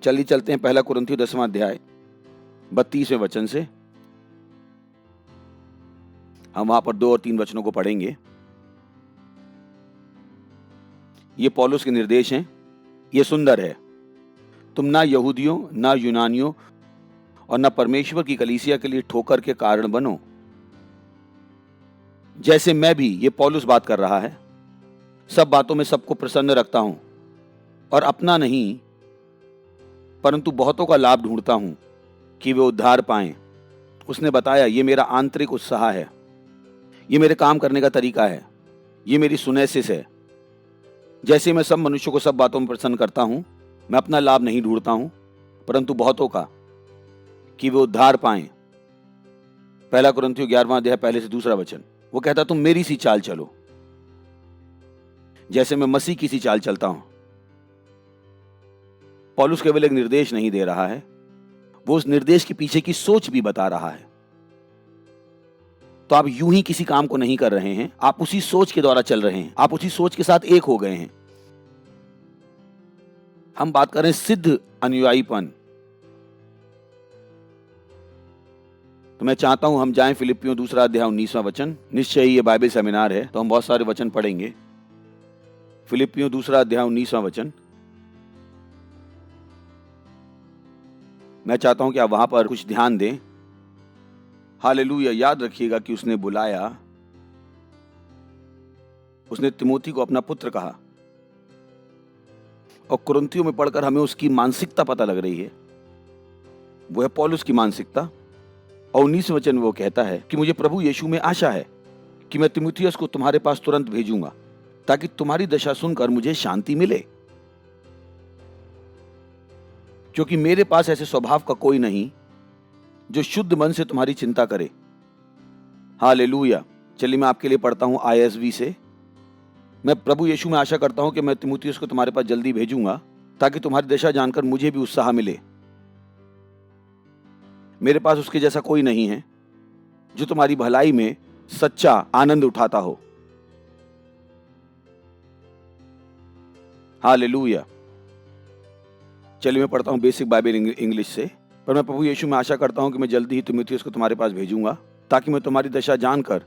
चलिए चलते हैं पहला कुरिन्थियों 10वां अध्याय 32वें वचन से। हम वहां पर 2 और 3 वचनों को पढ़ेंगे। ये पौलुस के निर्देश हैं। ये सुंदर है। तुम ना यहूदियों ना यूनानियों और ना परमेश्वर की कलीसिया के लिए ठोकर के कारण बनो, जैसे मैं भी, ये पौलुस बात कर रहा है, सब बातों में सबको प्रसन्न रखता हूं और अपना नहीं परंतु बहुतों का लाभ ढूंढता हूं कि वे उद्धार पाएं। उसने बताया ये मेरा आंतरिक उत्साह है, ये मेरे काम करने का तरीका है, ये मेरी सुनेसिस है। जैसे मैं सब मनुष्यों को सब बातों में प्रसन्न करता हूं, मैं अपना लाभ नहीं ढूंढता हूं परंतु बहुतों का, कि वे उद्धार पाएं। पहला कुरिन्थियों 11वां अध्याय पहले से दूसरा वचन। वो कहता तुम मेरी सी चाल चलो, जैसे मैं मसीह की सी चाल चलता हूं। पौलुस केवल एक निर्देश नहीं दे रहा है, वो उस निर्देश के पीछे की सोच भी बता रहा है। तो आप यूं ही किसी काम को नहीं कर रहे हैं, आप उसी सोच के द्वारा चल रहे हैं, आप उसी सोच के साथ एक हो गए हैं। हम बात कर रहे हैं सिद्ध अनुयायीपन। तो मैं चाहता हूं हम जाएं फिलिपियों 2 अध्याय 19वां वचन। निश्चय ही ये बाइबल सेमिनार है तो हम बहुत सारे वचन पढ़ेंगे। फिलिपियों 2 अध्याय 19वां वचन। मैं चाहता हूं कि आप वहां पर कुछ ध्यान दें। हालेलुया। याद रखिएगा कि उसने बुलाया, उसने तीमुथी को अपना पुत्र कहा, और कुरिन्थियों में पढ़कर हमें उसकी मानसिकता पता लग रही है। वो है पौलुस की मानसिकता। और 19वें वचन में वो कहता है कि मुझे प्रभु यीशु में आशा है कि मैं तीमुथियुस को तुम्हारे पास तुरंत भेजूंगा, ताकि तुम्हारी दशा सुनकर मुझे शांति मिले, क्योंकि मेरे पास ऐसे स्वभाव का कोई नहीं जो शुद्ध मन से तुम्हारी चिंता करे। हालेलुया। चलिए मैं आपके लिए पढ़ता हूं ISV से। मैं प्रभु यीशु में आशा करता हूं कि मैं तीमुथियुस को तुम्हारे पास जल्दी भेजूंगा ताकि तुम्हारी दशा जानकर मुझे भी उत्साह मिले। मेरे पास उसके जैसा कोई नहीं है जो तुम्हारी भलाई में सच्चा आनंद उठाता हो। हालेलुया। चलिए मैं पढ़ता हूं बेसिक बाइबल इंग्लिश से। पर मैं प्रभु यीशु में आशा करता हूं कि मैं जल्दी ही तीमुथियुस को तुम्हारे पास भेजूंगा ताकि मैं तुम्हारी दशा जानकर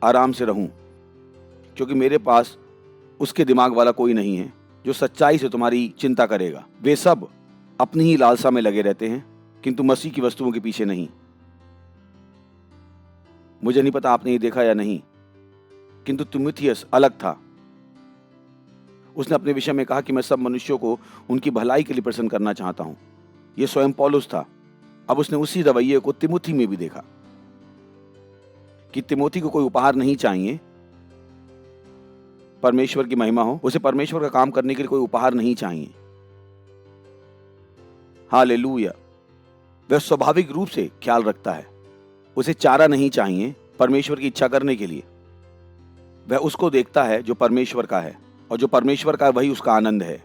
आराम से रहूं, क्योंकि मेरे पास उसके दिमाग वाला कोई नहीं है जो सच्चाई से तुम्हारी चिंता करेगा। वे सब अपनी ही लालसा में लगे रहते हैं किंतु मसीह की वस्तुओं के पीछे नहीं। मुझे नहीं पता आपने ये देखा या नहीं, किंतु तीमुथियुस अलग था। उसने अपने विषय में कहा कि मैं सब मनुष्यों को उनकी भलाई के लिए प्रसन्न करना चाहता हूं। यह स्वयं पौलुस था। अब उसने उसी रवैये को तिमोथी में भी देखा कि तिमोथी को कोई उपहार नहीं चाहिए, परमेश्वर की महिमा हो, उसे परमेश्वर का काम करने के लिए कोई उपहार नहीं चाहिए। हालेलुया। वह स्वाभाविक रूप से ख्याल रखता है, उसे चारा नहीं चाहिए परमेश्वर की इच्छा करने के लिए। वह उसको देखता है जो परमेश्वर का है, और जो परमेश्वर का है वही उसका आनंद है।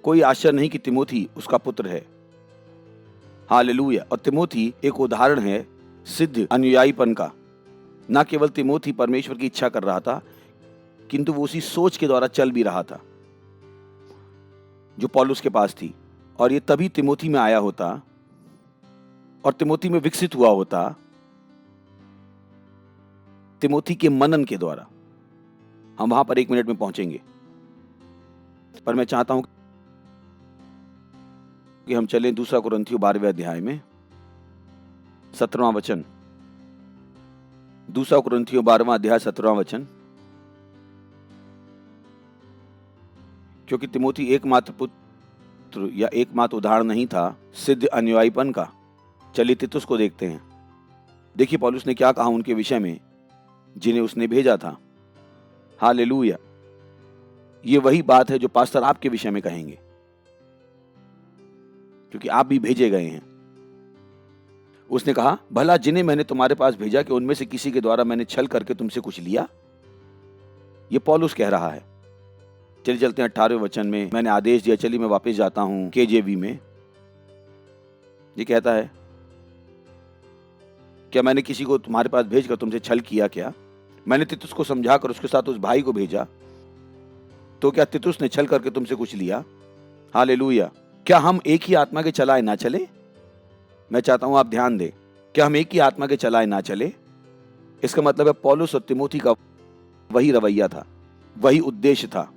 कोई आश्चर्य नहीं कि तिमोथी उसका पुत्र है। हालेलुया। और तिमोथी एक उदाहरण है सिद्ध अनुयायीपन का। न केवल तिमोथी परमेश्वर की इच्छा कर रहा था, किंतु वो उसी सोच के द्वारा चल भी रहा था जो पौलुस के पास थी। और ये तभी तिमोथी में आया होता और तिमोथी में विकसित हुआ होता, तिमोथी के मनन के द्वारा। हम वहां पर 1 मिनट में पहुंचेंगे, पर मैं चाहता हूं कि हम चलें 2 कुरिन्थियों 12वें अध्याय में 17वां वचन। 2 कुरिन्थियों 12वां अध्याय 17वां वचन। क्योंकि तिमोथी एकमात्र पुत्र या एकमात्र उदाहरण नहीं था सिद्ध अनुयायीपन का। चलिए तीतुस को देखते हैं। देखिए पौलुस ने क्या कहा उनके विषय में जिन्हें उसने भेजा था। हालेलुया। ये वही बात है जो पास्टर आपके विषय में कहेंगे, क्योंकि आप भी भेजे गए हैं। उसने कहा, भला जिन्हें मैंने तुम्हारे पास भेजा कि उनमें से किसी के द्वारा मैंने छल करके तुमसे कुछ लिया? ये पौलुस कह रहा है। चलिए चलते हैं 18वें वचन में। मैंने आदेश दिया, चलिए मैं वापस जाता हूं KJV में। ये कहता है, क्या मैंने किसी को तुम्हारे पास भेजकर तुमसे छल किया क्या? मैंने तीतुस को समझाकर उसके साथ उस भाई को भेजा, तो क्या तीतुस ने छल करके तुमसे कुछ लिया? हालेलुया। क्या हम एक ही आत्मा के चलाए ना चले? मैं चाहता हूं आप ध्यान दें। क्या हम एक ही आत्मा के चलाए ना चले? इसका मतलब है पौलुस और तिमोथी का वही रवैया था, वही उद्देश्य था।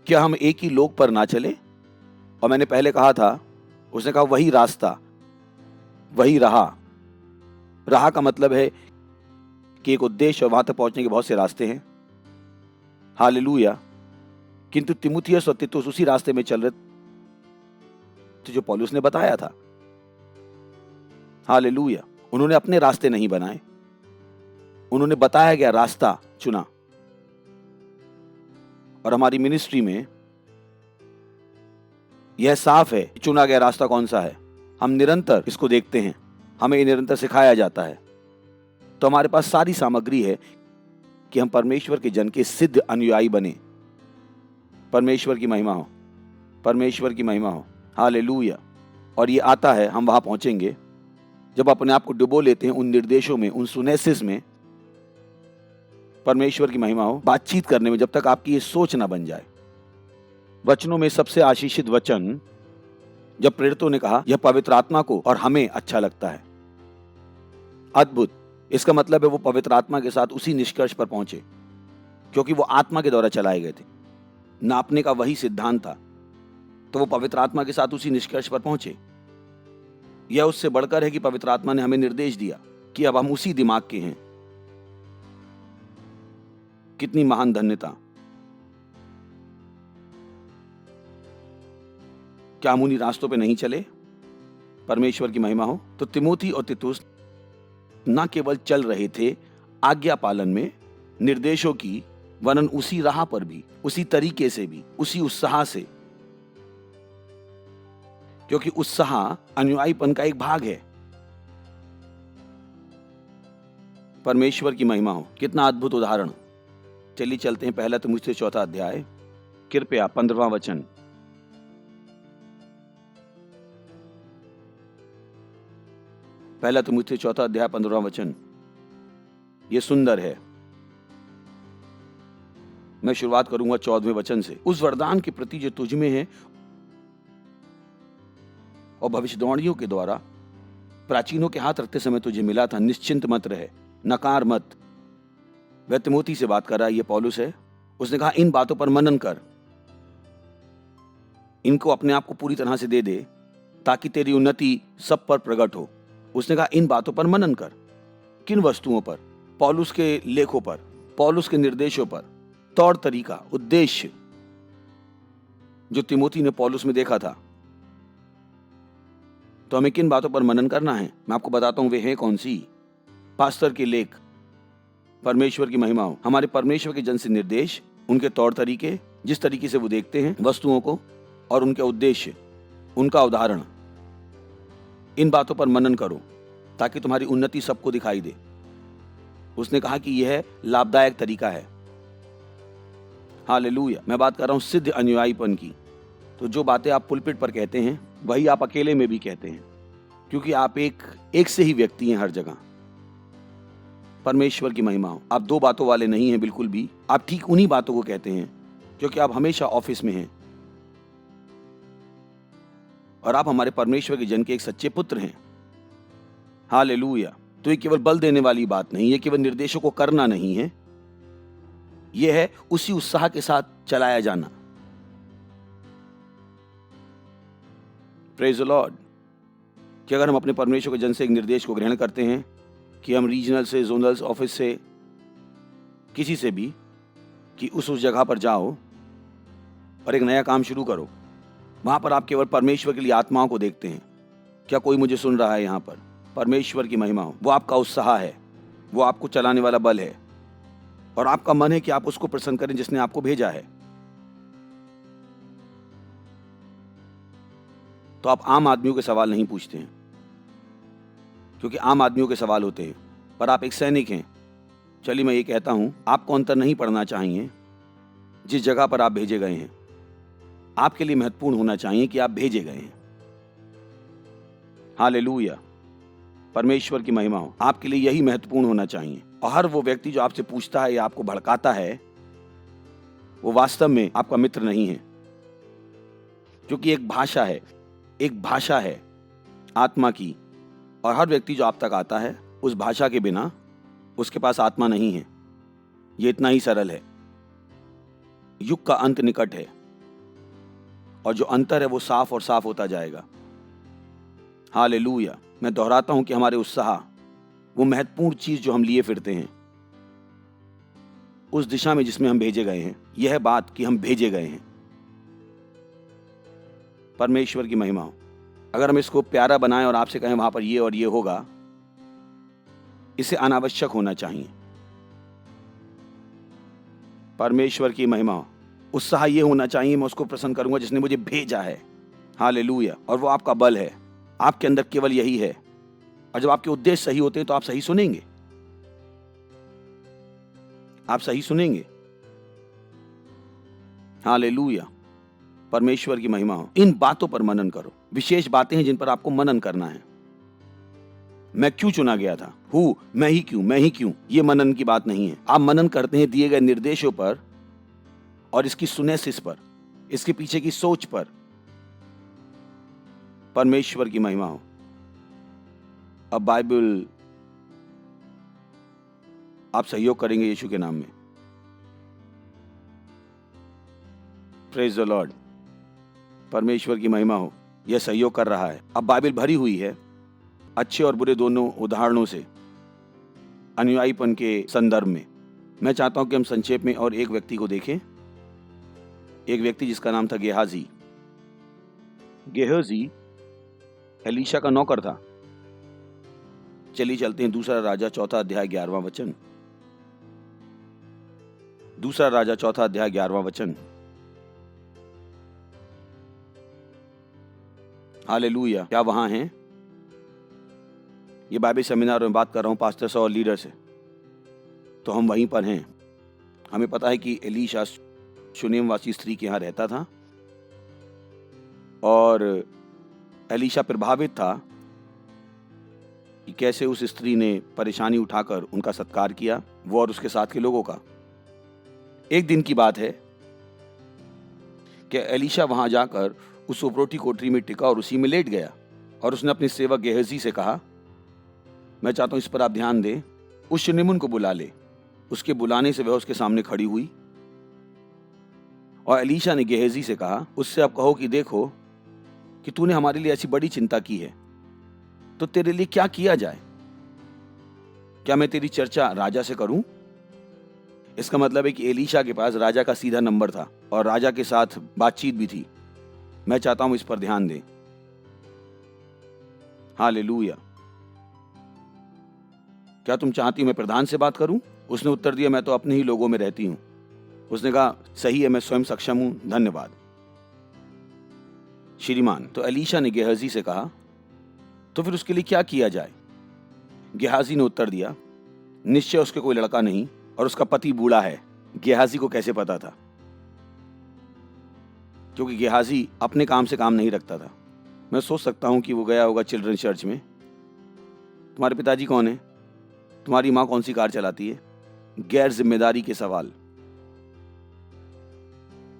क्या हम एक ही लोक पर ना चले? और मैंने पहले कहा था, उसने कहा वही रास्ता, वही राह का मतलब है कि एक उद्देश्य और वहां तक पहुंचने के बहुत से रास्ते हैं। हालेलुया। किंतु तीमुथियुस और तीतुस उसी रास्ते में चल रहे थे जो पौलुस ने बताया था। हालेलुया। उन्होंने अपने रास्ते नहीं बनाए, उन्होंने बताया गया रास्ता चुना। और हमारी मिनिस्ट्री में यह साफ है चुना गया रास्ता कौन सा है। हम निरंतर इसको देखते हैं, हमें निरंतर सिखाया जाता है। तो हमारे पास सारी सामग्री है कि हम परमेश्वर के जन के सिद्ध अनुयायी बने। परमेश्वर की महिमा हो, परमेश्वर की महिमा हो। हालेलुया। और ये आता है, हम वहां पहुंचेंगे जब अपने आप को डुबो लेते हैं उन निर्देशों में, उन सुनेसिस में। परमेश्वर की महिमा हो। बातचीत करने में जब तक आपकी ये सोच ना बन जाए। वचनों में सबसे आशीषित वचन जब प्रेरितों ने कहा, यह पवित्र आत्मा को और हमें अच्छा लगता है। अद्भुत। इसका मतलब है वो पवित्र आत्मा के साथ उसी निष्कर्ष पर पहुंचे, क्योंकि वो आत्मा के द्वारा चलाए गए थे। नापने का वही सिद्धांत था, तो वो पवित्र आत्मा के साथ उसी निष्कर्ष पर पहुंचे। यह उससे बढ़कर है कि पवित्र आत्मा ने हमें निर्देश दिया कि अब हम उसी दिमाग के हैं। कितनी महान धन्यता। क्या हम उन्हीं रास्तों पे नहीं चले? परमेश्वर की महिमा हो। तो तिमोथी और तीतुस न केवल चल रहे थे आज्ञा पालन में, निर्देशों की, वरन उसी राह पर भी, उसी तरीके से भी, उसी उत्साह से, क्योंकि उत्साह अनुयायीपन का एक भाग है। परमेश्वर की महिमा हो। कितना अद्भुत उदाहरण। चलिए चलते हैं पहला तीमुथियुस 4 अध्याय, कृपया 15वां वचन। पहला तीमुथियुस 4 अध्याय 15वां वचन। यह सुंदर है। मैं शुरुआत करूंगा 14वें वचन से। उस वरदान के प्रति जो तुझ में है और भविष्यवाणियों के द्वारा प्राचीनों के हाथ रखते समय तुझे मिला था, निश्चिंत मत रहे, नकार मत। वह तिमोथी से बात कर रहा है, ये पौलुस है। उसने कहा इन बातों पर मनन कर, इनको अपने आप को पूरी तरह से दे दे ताकि तेरी उन्नति सब पर प्रकट हो। उसने कहा इन बातों पर मनन कर। किन वस्तुओं पर? पौलुस के लेखों पर, पौलुस के निर्देशों पर, तौर तरीका, उद्देश्य जो तिमोथी ने पौलुस में देखा था। तो हमें किन बातों पर मनन करना है? मैं आपको बताता हूं वे हैं कौन सी। पास्टर के लेख, परमेश्वर की महिमा हो, हमारे परमेश्वर के जन से निर्देश, उनके तौर तरीके, जिस तरीके से वो देखते हैं वस्तुओं को, और उनके उद्देश्य, उनका उदाहरण। इन बातों पर मनन करो ताकि तुम्हारी उन्नति सबको दिखाई दे। उसने कहा कि यह लाभदायक तरीका है। हालेलुया। मैं बात कर रहा हूं सिद्ध अनुयायीपन की। तो जो बातें आप पुलपिट पर कहते हैं वही आप अकेले में भी कहते हैं, क्योंकि आप एक से ही व्यक्ति हैं हर जगह। परमेश्वर की महिमा हो। आप दो बातों वाले नहीं हैं बिल्कुल भी। आप ठीक उन्हीं बातों को कहते हैं क्योंकि आप हमेशा ऑफिस में हैं और आप हमारे परमेश्वर के जन के एक सच्चे पुत्र हैं। हालेलुया। तो ये केवल बल देने वाली बात नहीं, ये केवल निर्देशों को करना नहीं है, यह है उसी उत्साह के साथ चलाया जाना। Praise the Lord. कि अगर हम अपने परमेश्वर के जन से एक निर्देश को ग्रहण करते हैं कि हम रीजनल से, जोनल ऑफिस से, किसी से भी, कि उस जगह पर जाओ और एक नया काम शुरू करो, वहां पर आप केवल परमेश्वर के लिए आत्माओं को देखते हैं। क्या कोई मुझे सुन रहा है? यहां पर परमेश्वर की महिमा हो। वो आपका उत्साह है, वो आपको चलाने वाला बल है, और आपका मन है कि आप उसको प्रसन्न करें जिसने आपको भेजा है। तो आप आम आदमियों के सवाल नहीं पूछते हैं, क्योंकि आम आदमियों के सवाल होते हैं, पर आप एक सैनिक हैं। चलिए मैं ये कहता हूं, आपको अंतर नहीं पड़ना चाहिए जिस जगह पर आप भेजे गए हैं। आपके लिए महत्वपूर्ण होना चाहिए कि आप भेजे गए हैं। हालेलुया। परमेश्वर की महिमा हो। आपके लिए यही महत्वपूर्ण होना चाहिए। और हर वो व्यक्ति जो आपसे पूछता है या आपको भड़काता है, वो वास्तव में आपका मित्र नहीं है, क्योंकि एक भाषा है आत्मा की, और हर व्यक्ति जो आप तक आता है उस भाषा के बिना उसके पास आत्मा नहीं है। ये इतना ही सरल है। युग का अंत निकट है, और जो अंतर है वो साफ और साफ होता जाएगा। हालेलुया। मैं दोहराता हूं कि हमारे उत्साह, वो महत्वपूर्ण चीज जो हम लिए फिरते हैं उस दिशा में जिसमें हम भेजे गए हैं, यह बात कि हम भेजे गए हैं। परमेश्वर की महिमा हो। अगर हम इसको प्यारा बनाएं और आपसे कहें वहां पर ये और ये होगा, इसे अनावश्यक होना चाहिए। परमेश्वर की महिमा हो। उत्साह ये होना चाहिए, मैं उसको प्रसन्न करूंगा जिसने मुझे भेजा है। हालेलुया। और वो आपका बल है। आपके अंदर केवल यही है। और जब आपके उद्देश्य सही होते हैं तो आप सही सुनेंगे, आप सही सुनेंगे। हालेलुया। परमेश्वर की महिमा हो। इन बातों पर मनन करो। विशेष बातें हैं जिन पर आपको मनन करना है। मैं क्यों चुना गया था? मैं ही क्यों? ये मनन की बात नहीं है। आप मनन करते हैं दिए गए निर्देशों पर और इसकी सुनेसिस पर, इसके पीछे की सोच पर। परमेश्वर की महिमा हो। अब बाइबल आप सहयोग करेंगे यीशु के नाम में। Praise the Lord. परमेश्वर की महिमा हो। यह सहयोग कर रहा है। अब बाइबल भरी हुई है अच्छे और बुरे दोनों उदाहरणों से, अनुयायीपन के संदर्भ में। मैं चाहता हूं कि हम संक्षेप में और एक व्यक्ति को देखें। एक व्यक्ति जिसका नाम था गेहाजी। गेहाजी एलीशा का नौकर था। चलिए चलते हैं दूसरा राजा 4 अध्याय 11वां वचन। दूसरा राजा 4 अध्याय 11वां वचन। हालेलुया। क्या वहां हैं? ये बाइबल सेमिनार में बात कर रहा हूं पास्टर और लीडर से। तो हम वहीं पर हैं। हमें पता है कि एलीशा शूनेम वासी स्त्री के यहाँ रहता था और एलीशा प्रभावित था कि कैसे उस स्त्री ने परेशानी उठाकर उनका सत्कार किया, वो और उसके साथ के लोगों का। एक दिन की बात है कि एलीशा वहां जाकर उस उपरोटी कोठरी में टिका और उसी में लेट गया और उसने अपने सेवक गेहजी से कहा, मैं चाहता हूं इस पर आप ध्यान दें, उस शूनेमुन को बुला ले। उसके बुलाने से वह उसके सामने खड़ी हुई और एलीशा ने गेहजी से कहा, उससे आप कहो कि देखो कि तूने हमारे लिए ऐसी बड़ी चिंता की है, तो तेरे लिए क्या किया जाए? क्या मैं तेरी चर्चा राजा से करूं? इसका मतलब है कि एलीशा के पास राजा का सीधा नंबर था और राजा के साथ बातचीत भी थी। मैं चाहता हूं इस पर ध्यान दें। हालेलुया। क्या तुम चाहती हो मैं प्रधान से बात करूं? उसने उत्तर दिया, मैं तो अपने ही लोगों में रहती हूं। उसने कहा, सही है, मैं स्वयं सक्षम हूं, धन्यवाद श्रीमान। तो एलीशा ने गेहजी से कहा, तो फिर उसके लिए क्या किया जाए? गेहाजी ने उत्तर दिया, निश्चय उसके कोई लड़का नहीं और उसका पति बूढ़ा है। गेहाजी को कैसे पता था? क्योंकि गेहाजी अपने काम से काम नहीं रखता था। मैं सोच सकता हूं कि वो गया होगा चिल्ड्रन चर्च में। तुम्हारे पिताजी कौन है? तुम्हारी मां कौन सी कार चलाती है? गैर जिम्मेदारी के सवाल।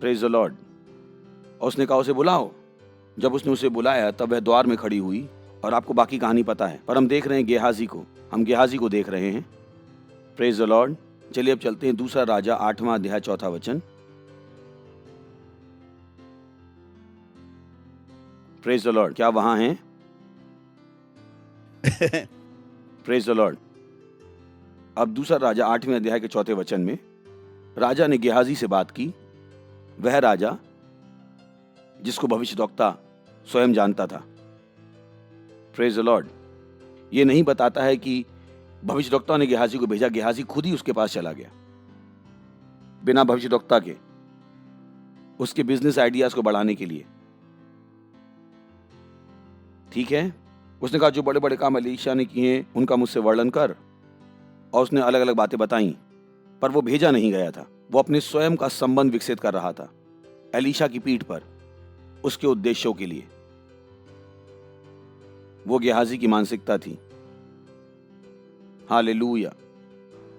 Praise the lord. और उसने कहा, उसे बुलाओ। जब उसने उसे बुलाया तब वह द्वार में खड़ी हुई और आपको बाकी कहानी पता है, पर हम देख रहे हैं गेहाजी को, हम गेहाजी को देख रहे हैं। Praise the Lord. चलिए अब चलते हैं दूसरा राजा 8वां अध्याय 4वां वचन। Praise the Lord. क्या वहां हैं? Praise the Lord. अब दूसरा राजा 8वें अध्याय के 4वें वचन में राजा ने गेहाजी से बात की। वह राजा जिसको भविष्यद्वक्ता स्वयं जानता था। Praise the Lord. ये नहीं बताता है कि भविष्यद्वक्ता ने गेहाजी को भेजा, गेहाजी खुद ही उसके पास चला गया बिना भविष्यद्वक्ता के, उसके बिजनेस आइडियाज को बढ़ाने के लिए। ठीक है। उसने कहा, जो बड़े बड़े काम एलीशा ने किए उनका मुझसे वर्णन कर, और उसने अलग अलग बातें बताई, पर वो भेजा नहीं गया था। वो अपने स्वयं का संबंध विकसित कर रहा था एलीशा की पीठ पर, उसके उद्देश्यों के लिए। वो गेहाजी की मानसिकता थी। हालेलुया।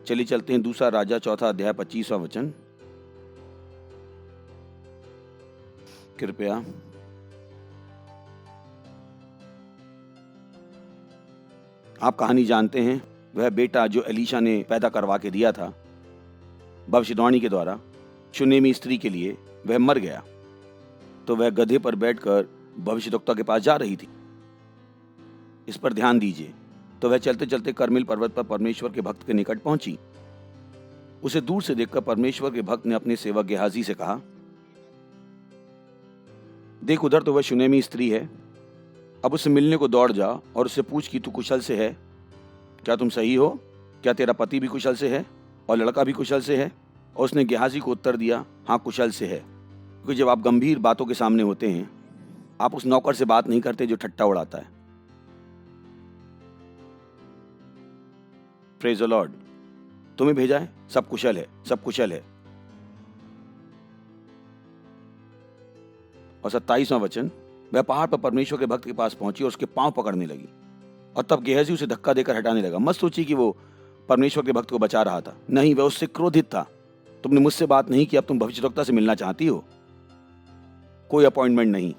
चलिए चलते हैं दूसरा राजा 4वां अध्याय 25वां वचन। कृपया आप कहानी जानते हैं। वह बेटा जो एलीशा ने पैदा करवा के दिया था भविष्यवाणी के द्वारा शूनेमी स्त्री के लिए, वह मर गया। तो वह गधे पर बैठकर भविष्यद्वक्ता के पास जा रही थी। इस पर ध्यान दीजिए। तो वह चलते चलते कर्मेल पर्वत पर परमेश्वर के भक्त के निकट पहुंची। उसे दूर से देखकर परमेश्वर के भक्त ने अपने सेवक गेहाजी से कहा, देख उधर तो वह शूनेमी स्त्री है। अब उससे मिलने को दौड़ जा और उससे पूछ कि तू कुशल से है, क्या तुम सही हो? क्या तेरा पति भी कुशल से है और लड़का भी कुशल से है? और उसने गेहाजी को उत्तर दिया, हाँ कुशल से है। क्योंकि जब आप गंभीर बातों के सामने होते हैं, आप उस नौकर से बात नहीं करते जो ठट्टा उड़ाता है। Praise the Lord. तुम्हें भेजा है, सब कुशल है, सब कुशल है। और 27वां वचन, वह पहाड़ पर परमेश्वर के भक्त के पास पहुंची और उसके पांव पकड़ने लगी, और तब गेहजी उसे धक्का देकर हटाने लगा। मत सोचिए कि वो परमेश्वर के भक्त को बचा रहा था, नहीं, वह उससे क्रोधित था। तुमने मुझसे बात नहीं की, अब तुम भविष्यद्वक्ता से मिलना चाहती हो, कोई अपॉइंटमेंट नहीं।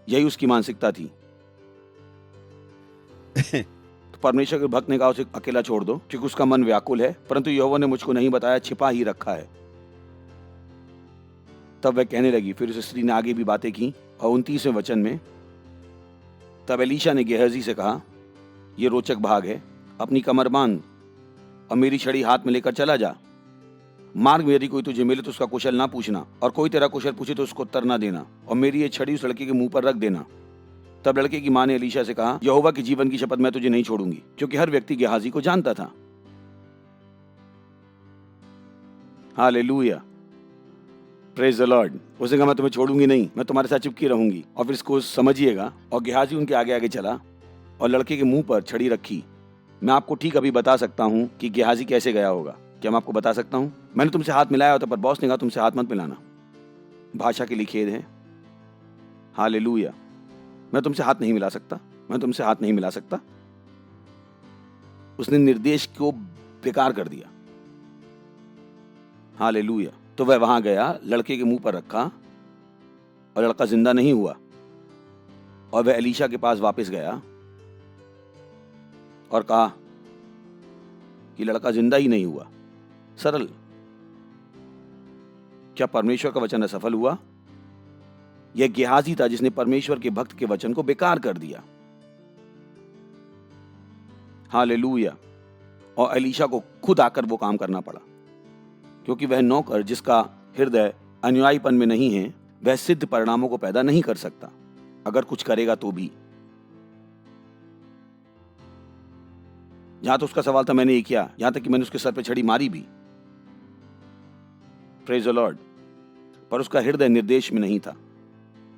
यही उसकी मानसिकता थी। तो परमेश्वर के भक्त ने कहा, उसे अकेला छोड़ दो, क्योंकि उसका मन व्याकुल है, परंतु यहोवा ने मुझको नहीं बताया, छिपा ही रखा है। तब वह कहने लगी। फिर उस स्त्री ने आगे भी बातें की। और 29वें वचन में, तब एलीशा ने गेहजी से कहा, यह रोचक भाग है, अपनी कमर बांध और मेरी छड़ी हाथ में लेकर चला जा। मार्ग में यदि कोई तुझे मिले तो उसका कुशल ना पूछना, और कोई तेरा कुशल पूछे तो उसको उत्तर ना देना, और मेरी ये छड़ी उस लड़के के मुंह पर रख देना। तब लड़के की मां ने एलीशा से कहा, यहोवा के जीवन की शपथ, मैं तुझे नहीं छोड़ूंगी, क्योंकि हर व्यक्ति गेहाजी को जानता था। हालेलुया। Praise the Lord. उसने कहा, मैं तुम्हें छोड़ूंगी नहीं, मैं तुम्हारे साथ चिपकी रहूंगी। और फिर इसको समझिएगा। और गेहाजी उनके आगे आगे चला और लड़के के मुंह पर छड़ी रखी मैं आपको ठीक अभी बता सकता हूं कि गेहाजी कैसे गया होगा। क्या मैं आपको बता सकता हूं? मैंने तुमसे हाथ मिलाया होता, पर बॉस ने कहा तुमसे हाथ मत मिलाना। भाषा के लिए खेद है। हालेलुया। मैं तुमसे हाथ नहीं मिला सकता, मैं तुमसे हाथ नहीं मिला सकता। उसने निर्देश को बेकार कर दिया। हालेलुया। तो वह वहां गया, लड़के के मुंह पर रखा और लड़का जिंदा नहीं हुआ। और वह एलीशा के पास वापस गया और कहा कि लड़का जिंदा ही नहीं हुआ। सरल। क्या परमेश्वर का वचन असफल हुआ? यह गेहाजी था जिसने परमेश्वर के भक्त के वचन को बेकार कर दिया। हालेलुया। और एलीशा को खुद आकर वो काम करना पड़ा, क्योंकि वह नौकर जिसका हृदय अनुयायीपन में नहीं है, वह सिद्ध परिणामों को पैदा नहीं कर सकता, अगर कुछ करेगा तो भी। जहां तो उसका सवाल था मैंने ये किया, यहां तक कि मैंने उसके सर पे छड़ी मारी भी। Praise the Lord. पर उसका हृदय निर्देश में नहीं था।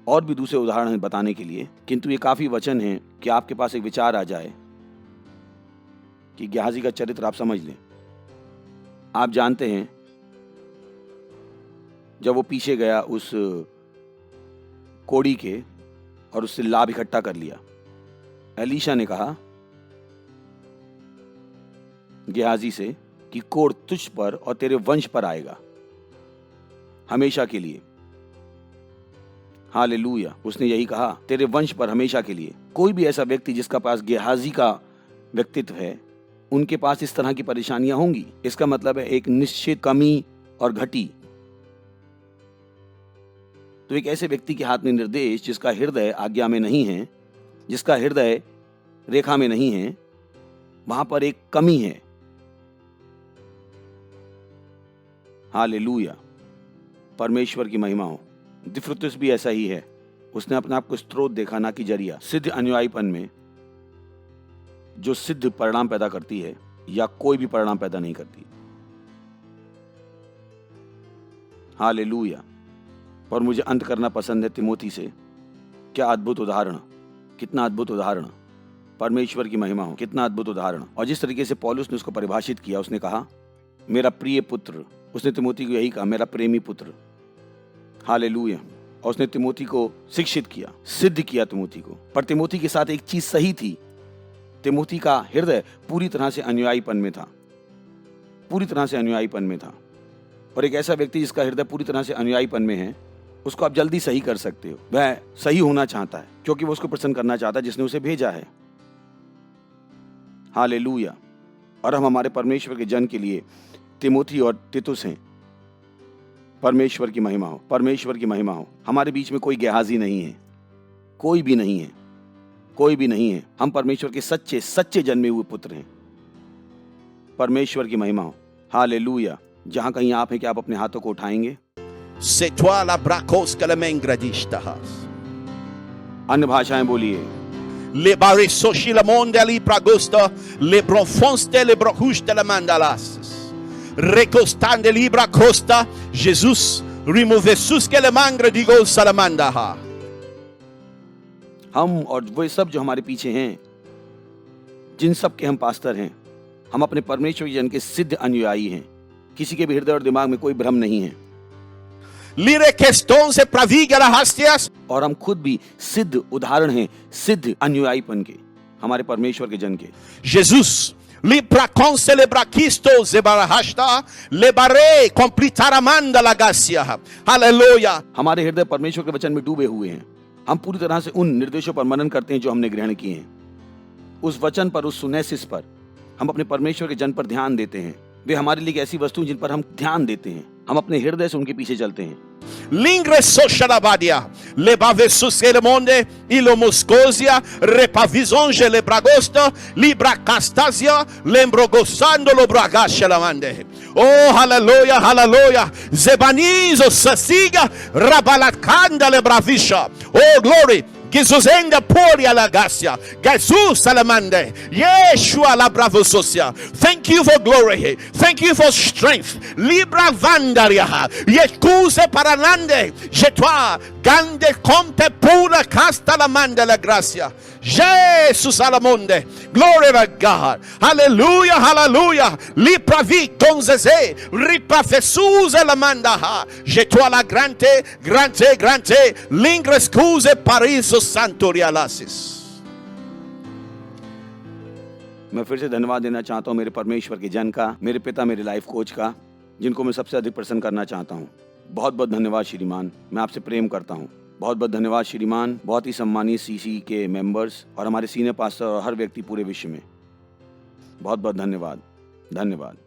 और भी दूसरे उदाहरण हैं बताने के लिए, किंतु ये काफी वचन है कि आपके पास एक विचार आ जाए कि गेहाजी का चरित्र आप समझ लें। आप जानते हैं, जब वो पीछे गया उस कोड़ी के और उससे लाभ इकट्ठा कर लिया, एलीशा ने कहा गेहाजी से कि कोड़ तुझ पर और तेरे वंश पर आएगा हमेशा के लिए। हालेलुया। उसने यही कहा, तेरे वंश पर हमेशा के लिए। कोई भी ऐसा व्यक्ति जिसका पास गेहाजी का व्यक्तित्व है, उनके पास इस तरह की परेशानियां होंगी। इसका मतलब है एक निश्चित कमी और घटी। तो एक ऐसे व्यक्ति के हाथ में निर्देश जिसका हृदय आज्ञा में नहीं है, जिसका हृदय रेखा में नहीं है, वहां पर एक कमी है। हालेलुया। परमेश्वर की महिमा हो। दिफ्रुतुस भी ऐसा ही है। उसने अपने आप को स्रोत देखा, ना कि जरिया। सिद्ध अनुयायीपन में जो सिद्ध परिणाम पैदा करती है या कोई भी परिणाम पैदा नहीं करती। हालेलुया। और मुझे अंत करना पसंद है तिमोथी से। क्या अद्भुत उदाहरण, कितना अद्भुत उदाहरण। परमेश्वर की महिमा हो, कितना अद्भुत उदाहरण। और जिस तरीके से पौलुस ने उसको परिभाषित किया, उसने कहा मेरा प्रिय पुत्र। उसने तिमोथी को यही कहा, मेरा प्रेमी पुत्र। हालेलुया। और उसने तिमोथी को शिक्षित किया, सिद्ध किया तिमोथी को। पर तिमोथी के साथ एक चीज सही थी, तिमोथी का हृदय पूरी तरह से अनुयायीपन में था, पूरी तरह से अनुयायीपन में था। और एक ऐसा व्यक्ति जिसका हृदय पूरी तरह से अनुयायीपन में है, उसको आप जल्दी सही कर सकते हो। वह सही होना चाहता है क्योंकि वो उसको प्रसन्न करना चाहता है जिसने उसे भेजा है। हालेलुया। और हम हमारे परमेश्वर के जन के लिए तिमोथी और तीतुस हैं। परमेश्वर की महिमा हो, परमेश्वर की महिमा हो। हमारे बीच में कोई गेहाजी नहीं है, कोई भी नहीं है, कोई भी नहीं है। हम परमेश्वर के सच्चे सच्चे जन्मे हुए पुत्र हैं। परमेश्वर की महिमा हो। हालेलुया। जहां कहीं आप हैं, कि आप अपने हाथों को उठाएंगे। Se toi la bracos que le mengradistas. अन्य भाषाएं बोलिए। Le barisoshi le monde ali pragosta, le brofonste le brohuste le mandalas. Recostande libra costa, Jesus remove sus que le mangre digo salamandaha. हम और वे सब जो हमारे पीछे हैं, जिन सब के हम पास्टर हैं, हम अपने परमेश्वर के जन के सिद्ध अनुयायी हैं। किसी के भी हृदय और दिमाग में कोई भ्रम नहीं है। Lire queston se praviga la hastias. और हम खुद भी सिद्ध उदाहरण हैं, सिद्ध अनुयायीपन के, हमारे परमेश्वर के जन के। Jesus li pracon celebra Cristo ze barahashta le bare completara manda la gasia. Hallelujah. हमारे हृदय परमेश्वर के वचन में डूबे हुए हैं। हम पूरी तरह से उन निर्देशों पर मनन करते हैं जो हमने ग्रहण किए हैं। उस वचन पर, उस सुनेसिस पर हम अपने परमेश्वर के जन पर ध्यान देते हैं। वे हमारे लिए ऐसी वस्तु जिन पर हम ध्यान देते हैं। हम अपने हृदय से उनके पीछे चलते हैं। L'ingresso shalabadia le bavesus le monde ilo muscosia repavizonge le bragosta libra castasia lembrogossando lo bragasha la mande. Oh hallelujah, hallelujah. Zebanizo sasiga rabalakanda le bravisha. Oh glory. Jesus enda poria la gasia. Jesus salamande. Yeshua la bravo socia. Thank you for glory. Thank you for strength. Libra vandaria. Yekuse paranande. Je toi gande compte pura casta la manda la gracia. Jesus alamonde. Glory to God. Hallelujah, hallelujah. Lipravi tonzeze. Ripafesuse la mandaha. Je toi la grante, grante, grante. Lingre scuse pariso santo rialasis. मैं फिर से धन्यवाद देना चाहता हूँ मेरे परमेश्वर के जन का, मेरे पिता, मेरे लाइफ कोच का, जिनको मैं सबसे अधिक प्रसन्न करना चाहता हूँ। बहुत बहुत धन्यवाद श्रीमान, मैं आपसे प्रेम करता हूँ। बहुत बहुत धन्यवाद श्रीमान, बहुत ही सम्मानित सीसी के मेंबर्स और हमारे सीनियर पास्टर और हर व्यक्ति पूरे विश्व में। बहुत बहुत धन्यवाद, धन्यवाद।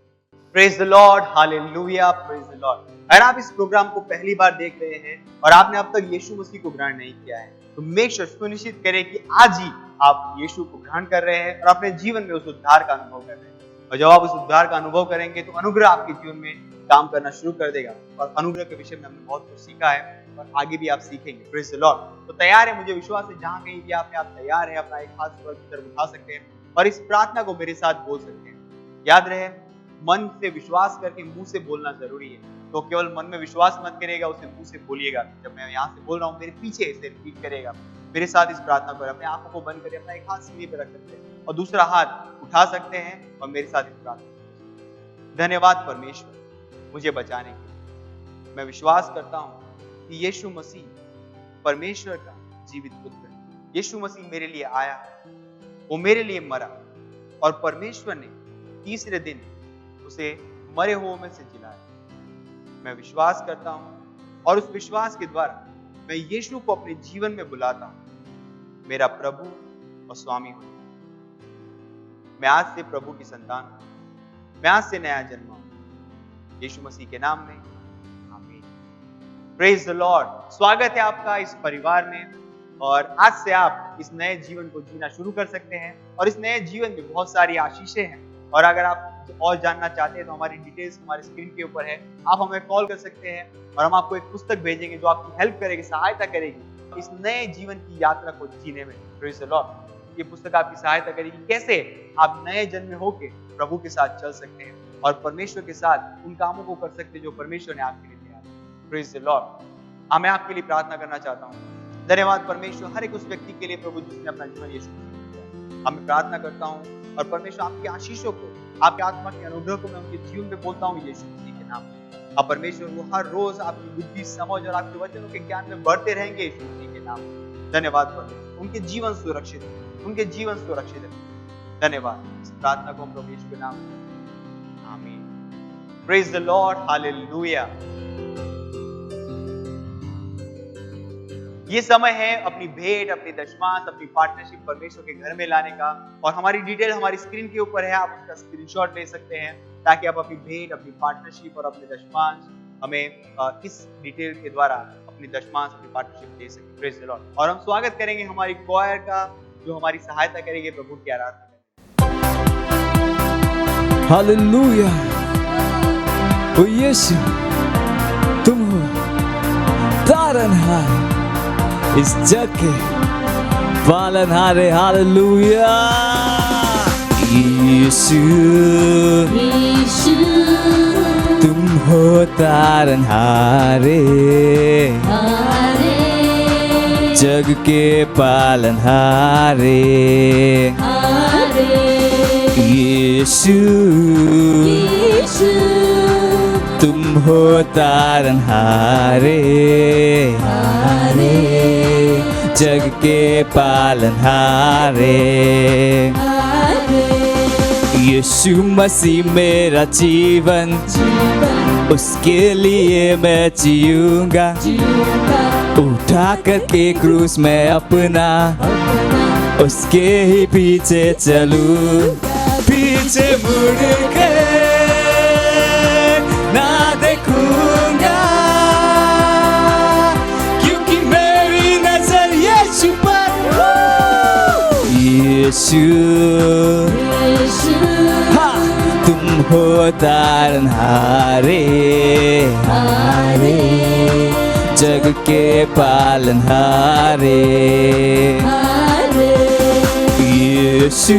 Praise the Lord, hallelujah, praise the Lord. अगर आप इस प्रोग्राम को पहली बार देख रहे हैं और आपने अब तक यीशु मसीह को ग्रहण नहीं किया है, तो मेक श्योर, सुनिश्चित करें कि आज ही आप यीशु को ग्रहण कर रहे हैं और अपने जीवन में उस उद्धार का अनुभव कर रहे हैं। और जब आप उस उद्धार का अनुभव करेंगे तो अनुग्रह आपके जीवन में काम करना शुरू कर देगा। और अनुग्रह के विषय में हमने बहुत कुछ सीखा है और आगे भी आप सीखेंगे। Praise the lord. तो तैयार है, मुझे विश्वास है जहां कहीं भी आप तैयार है, अपना एक हाथ स्वर की तरफ उठा सकते हैं और इस प्रार्थना को मेरे साथ बोल सकते हैं। याद रहे, मन से विश्वास करके मुंह से बोलना जरूरी है। तो केवल मन में विश्वास मत करेगा, उसे मुंह से बोलिएगा। जब मैं यहाँ से बोल रहा हूँ, मेरे पीछे इसे रिपीट करेगा। मेरे साथ इस प्रार्थना को अपने आंखों को बंद करिए, अपना एक हाथ सीने पे रख सकते हैं और दूसरा हाथ उठा सकते हैं और मेरे साथ इस प्रार्थना। धन्यवाद परमेश्वर मुझे बचाने के लिए। मैं विश्वास करता हूँ कि यीशु मसीह परमेश्वर का जीवित पुत्र है। यीशु मसीह मेरे लिए आया, वो मेरे लिए मरा और परमेश्वर ने तीसरे दिन उसे मरे हुओं में से जिलाया। मैं विश्वास करता हूं और उस विश्वास के द्वारा मैं यीशु को अपने जीवन में बुलाता हूं, मेरा प्रभु और स्वामी हो। मैं आज से प्रभु की संतान हूं, मैं आज से नया जन्मा हूं, यीशु मसीह के नाम में, आमीन। Praise the Lord. स्वागत है आपका इस परिवार में और आज से आप इस नए जीवन को जीना शुरू कर सकते हैं और इस नए जीवन में बहुत सारी आशीषें हैं। और अगर आप और जानना चाहते हैं तो हमारी डिटेल्स हमारे स्क्रीन के ऊपर है, आप हमें कॉल कर सकते हैं और हम आपको एक पुस्तक भेजेंगे जो आपकी हेल्प करेगी, सहायता करेगी इस नए जीवन की यात्रा को जीने में। Praise the Lord. ये पुस्तक आपकी सहायता करेगी कैसे आप नए जन्म में होके प्रभु के साथ चल सकते हैं और परमेश्वर के साथ उन कामों को कर सकते हैं जो परमेश्वर ने आपके लिए दिया है। Praise the Lord. मैं आपके लिए प्रार्थना करना चाहता हूँ। धन्यवाद परमेश्वर हर एक उस व्यक्ति के लिए प्रभु जिसने अपना जीवन यीशु मसीह में दिया। मैं प्रार्थना करता हूँ और परमेश्वर आपकी आशीषों को, आपके आत्मा के अनुग्रह को मैं उनके जीवन में बोलता हूँ यीशु मसीह के नाम में। अब परमेश्वर वो हर रोज आपकी बुद्धि, समझ और आपके वचनों के ज्ञान में बढ़ते रहेंगे यीशु मसीह के नाम में। धन्यवाद परमेश्वर, उनके जीवन सुरक्षित है, उनके जीवन सुरक्षित है। धन्यवाद। इस प्रार्थना को हम प्रभु यीशु के नाम में, आमीन। Praise the Lord, hallelujah. ये समय है अपनी भेंट, अपनी दशमांश, अपनी पार्टनरशिप परमेश्वर के घर में लाने का। और हमारी डिटेल हमारी स्क्रीन के ऊपर है, आप उसका स्क्रीनशॉट ले सकते हैं ताकि आप अपनी भेंट, अपनी पार्टनरशिप और अपने दशमांश हमें इस डिटेल के द्वारा अपनी दशमांश, अपनी पार्टनरशिप दे सकें। Praise the lord. और हम स्वागत करेंगे हमारी क्वायर का जो हमारी सहायता करेंगे प्रभु की आराधना में। हालेलुया। ओ यीशु, तुम हो तारनहार इस जग के पालनहारे। हालेलुया। यीशु, तुम हो तारनहारे जग के पालनहारे। यीशु, तुम हो तारनहारे जग के पालनहारे। यीशु मसीह मेरा जीवन, उसके लिए मैं जीऊंगा। उठा करके क्रूस में अपना, उसके ही पीछे चलूं। पीछे मुड़ के ना देखूंगा, क्योंकि मेरी नजर यीशु पर। यीशु, हाँ, तुम हो तारनहारे जग के पालनहारे। यीशु,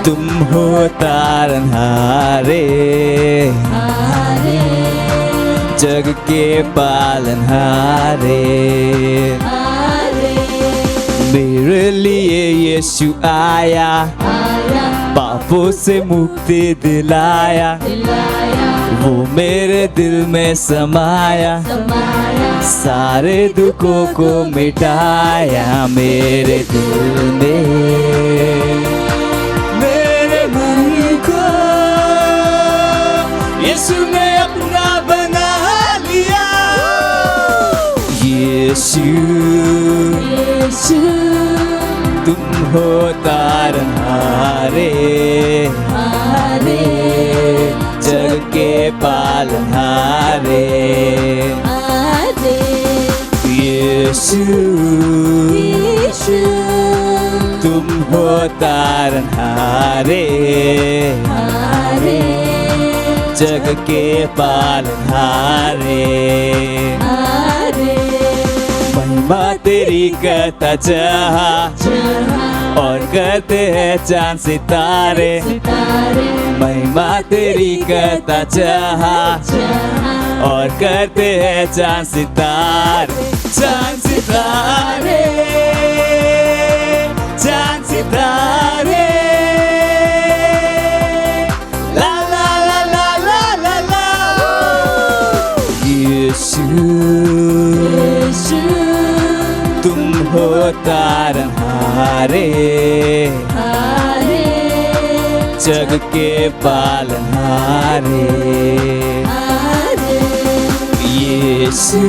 तुम हो तारनहारे जग के पालनहारे। मेरे लिए यीशु आया, पापों से मुक्ति दिलाया, वो मेरे दिल में समाया, सारे दुखों को मिटाया मेरे दिल में। मेरे मन को यीशु ने अपना बना लिया। यीशु तुम हो तारनहारे, जग के पालनहारे। यीशु तुम हो तारनहारे, जग के पालनहारे। महिमा तेरी करता जहाँ और करते हैं चांद सितारे। महिमा तेरी करता जहाँ और करते हैं चांद सितारे। चांद सितारे, चांद सितारे, ला ला ला ला ला ला ला। यीशु तुम हो तारनहारे, जग के पालनहारे। यीशु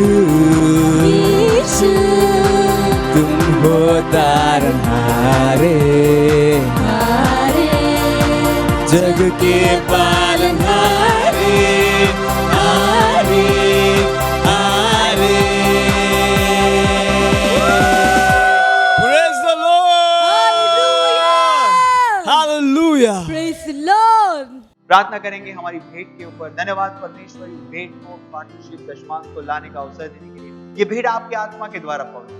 तुम हो तारनहारे, जग के पालनहारे। आरे आरे। Praise the Lord. Hallelujah. Praise the Lord. प्रार्थना करेंगे हमारी भेंट के ऊपर। धन्यवाद परमेश्वर, इस भेंट को पार्टनरशिप दशमांश को लाने का अवसर देने के लिए। ये भेंट आपके आत्मा के द्वारा पहुंचे।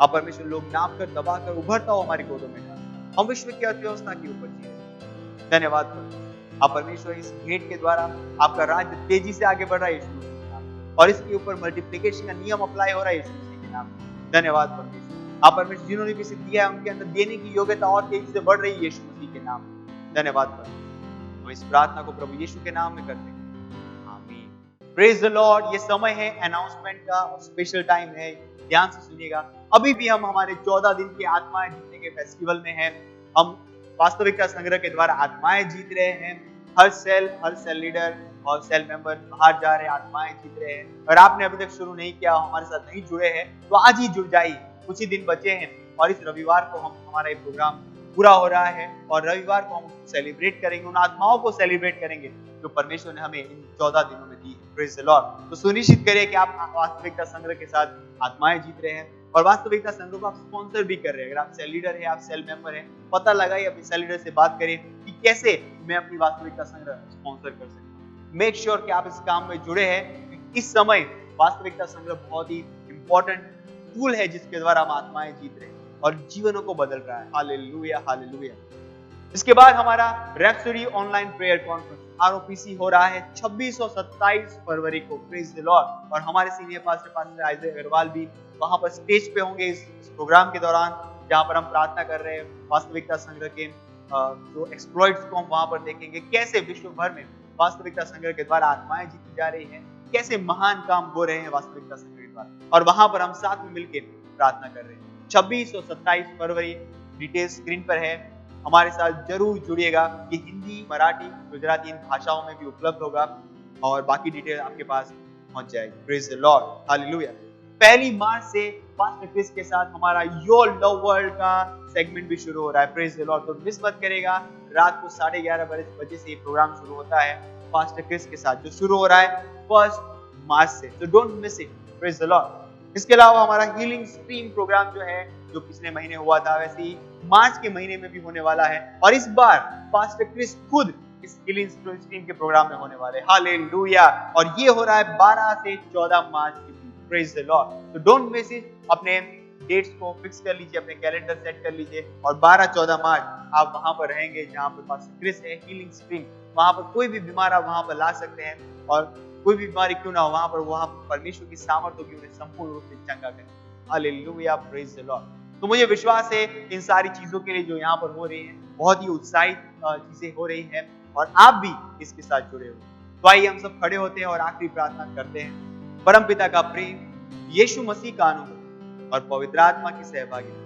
आप परमेश्वर लोग नाप कर, दबा कर, उभरता हो हमारी गोदों में डाल। हम विश्व की अर्थव्यवस्था के ऊपर जी रहे। धन्यवाद परमेश्वर, आप परमेश्वर इस भेंट के द्वारा आपका राज्य तेजी से आगे बढ़ रहा है यीशु मसीह के नाम में। और इसके ऊपर मल्टीप्लिकेशन का नियम अप्लाई हो रहा है यीशु मसीह के नाम में। धन्यवाद परमेश्वर, आप परमेश्वर जिन्होंने भी दिया है उनके अंदर देने की योग्यता और तेजी से बढ़ रही है यीशु मसीह के नाम में। धन्यवाद परमेश्वर। हम इस प्रार्थना को प्रभु यीशु के नाम में करते हैं, आमीन। Praise the Lord. ये समय है अनाउंसमेंट का और स्पेशल टाइम है, ध्यान से सुनिएगा। अभी भी हम हमारे 14 दिन के आत्माएं जीतने के फेस्टिवल में हैं। हम वास्तविकता संग्रह के द्वारा आत्माएं जीत रहे हैं। हर सेल लीडर और सेल मेंबर बाहर जा रहे हैं, आत्माएं जीत रहे हैं। अगर आपने अभी तक शुरू नहीं किया, हमारे साथ नहीं जुड़े हैं, तो आज ही जुड़ जाइए। कुछ ही दिन बचे हैं और इस रविवार को हमारा ये प्रोग्राम पूरा हो रहा है और रविवार को हम सेलिब्रेट करेंगे, उन आत्माओं को सेलिब्रेट करेंगे जो परमेश्वर ने हमें इन 14 दिनों में दी है। Praise the lord. तो सुनिश्चित करें कि आप वास्तविकता संग्रह के साथ आत्माएं जीत रहे हैं और वास्तविकता संग्रह को आप स्पॉन्सर भी कर रहे हैं। अगर आप सेल लीडर है, आप सेल मेंबर है, पता लगाइए, अपने सेल लीडर से बात करें कि कैसे मैं अपनी वास्तविकता संग्रह स्पॉन्सर कर सकता हूँ। मेक श्योर कि आप इस काम में जुड़े हैं। इस समय वास्तविकता संग्रह बहुत ही इंपॉर्टेंट टूल है जिसके द्वारा हम आत्माएं जीत रहे हैं और जीवनों को बदल रहा है। Hallelujah, hallelujah. इसके बाद हमारा rhapsody online prayer conference ROPC हो रहा है 26 और 27 फरवरी को। Praise the lord. और हमारे सीनियर पास्टर आइजक अग्रवाल भी वहां पर स्टेज पे होंगे इस प्रोग्राम के दौरान, जहां पर हम प्रार्थना कर रहे हैं। वास्तविकता संग्रह के जो एक्सप्लॉइट्स को हम वहां पर देखेंगे, कैसे विश्व भर में वास्तविकता संग्रह के द्वारा आत्माएं जीती जा रही हैं, कैसे महान काम हो रहे हैं वास्तविकता संग्रह के द्वारा, और वहां पर हम साथ में मिलकर प्रार्थना कर रहे हैं। 26 और 27 फरवरी, डिटेल स्क्रीन पर है। हमारे साथ जरूर जुड़िएगा। ये हिंदी, मराठी, गुजराती इन भाषाओं में भी उपलब्ध होगा और बाकी डिटेल आपके पास पहुंच जाएगी। Praise the Lord, hallelujah. 1 मार्च से पास्टर क्रिस के साथ हमारा योर लव वर्ल्ड का सेगमेंट भी शुरू हो रहा है। Praise the lord. तो मिस मत करेगा। रात को 11:30 बजे से ये प्रोग्राम शुरू होता है पास्टर क्रिस के साथ, जो शुरू हो रहा है 1 मार्च से। तो don't miss it. Praise the Lord. इसके अलावा हमारा हीलिंग स्ट्रीम प्रोग्राम जो है, जो पिछले महीने हुआ था, वैसे ही मार्च के महीने में भी होने वाला है। और इस बार पास्टर क्रिस खुद इस हीलिंग स्ट्रीम के प्रोग्राम में होने वाले। हालेलुया। और ये हो रहा है 12 से 14 मार्च के बीच। Praise the lord. तो डोंट मिस इट। अपने डेट्स को फिक्स कर लीजिए, अपने कैलेंडर सेट कर लीजिए और 12-14 मार्च आप वहां पर रहेंगे जहां पर पास्टर क्रिस है। हीलिंग स्ट्रीम, वहां पर कोई भी बीमार आप वहां पर ला सकते हैं और कोई भी बीमारी क्यों ना हो, वहां पर परमेश्वर की सामर्थ होगी उन्हें संपूर्ण रूप से चंगा करें। हालेलुया। Praise the lord. तो मुझे विश्वास है इन सारी चीजों के लिए जो यहाँ पर हो रही है, बहुत ही उत्साहित चीजें हो रही है और आप भी इसके साथ जुड़े हो। तो आइए हम सब खड़े होते हैं और आखिरी प्रार्थना करते हैं। परम पिता का प्रेम, यीशु मसीह का अनुभव और पवित्र आत्मा की सहभागिता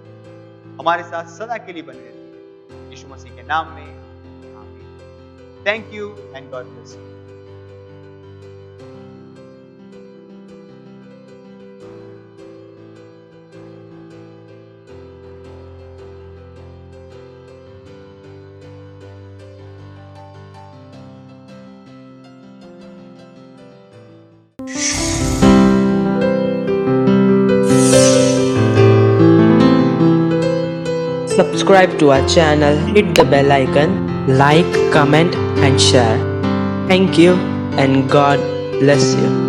हमारे साथ सदा के लिए बने रहती है। यीशु मसीह के नाम में आमीन। Thank you and God bless you. Subscribe to our channel, hit the bell icon, like, comment and share. Thank you and God bless you.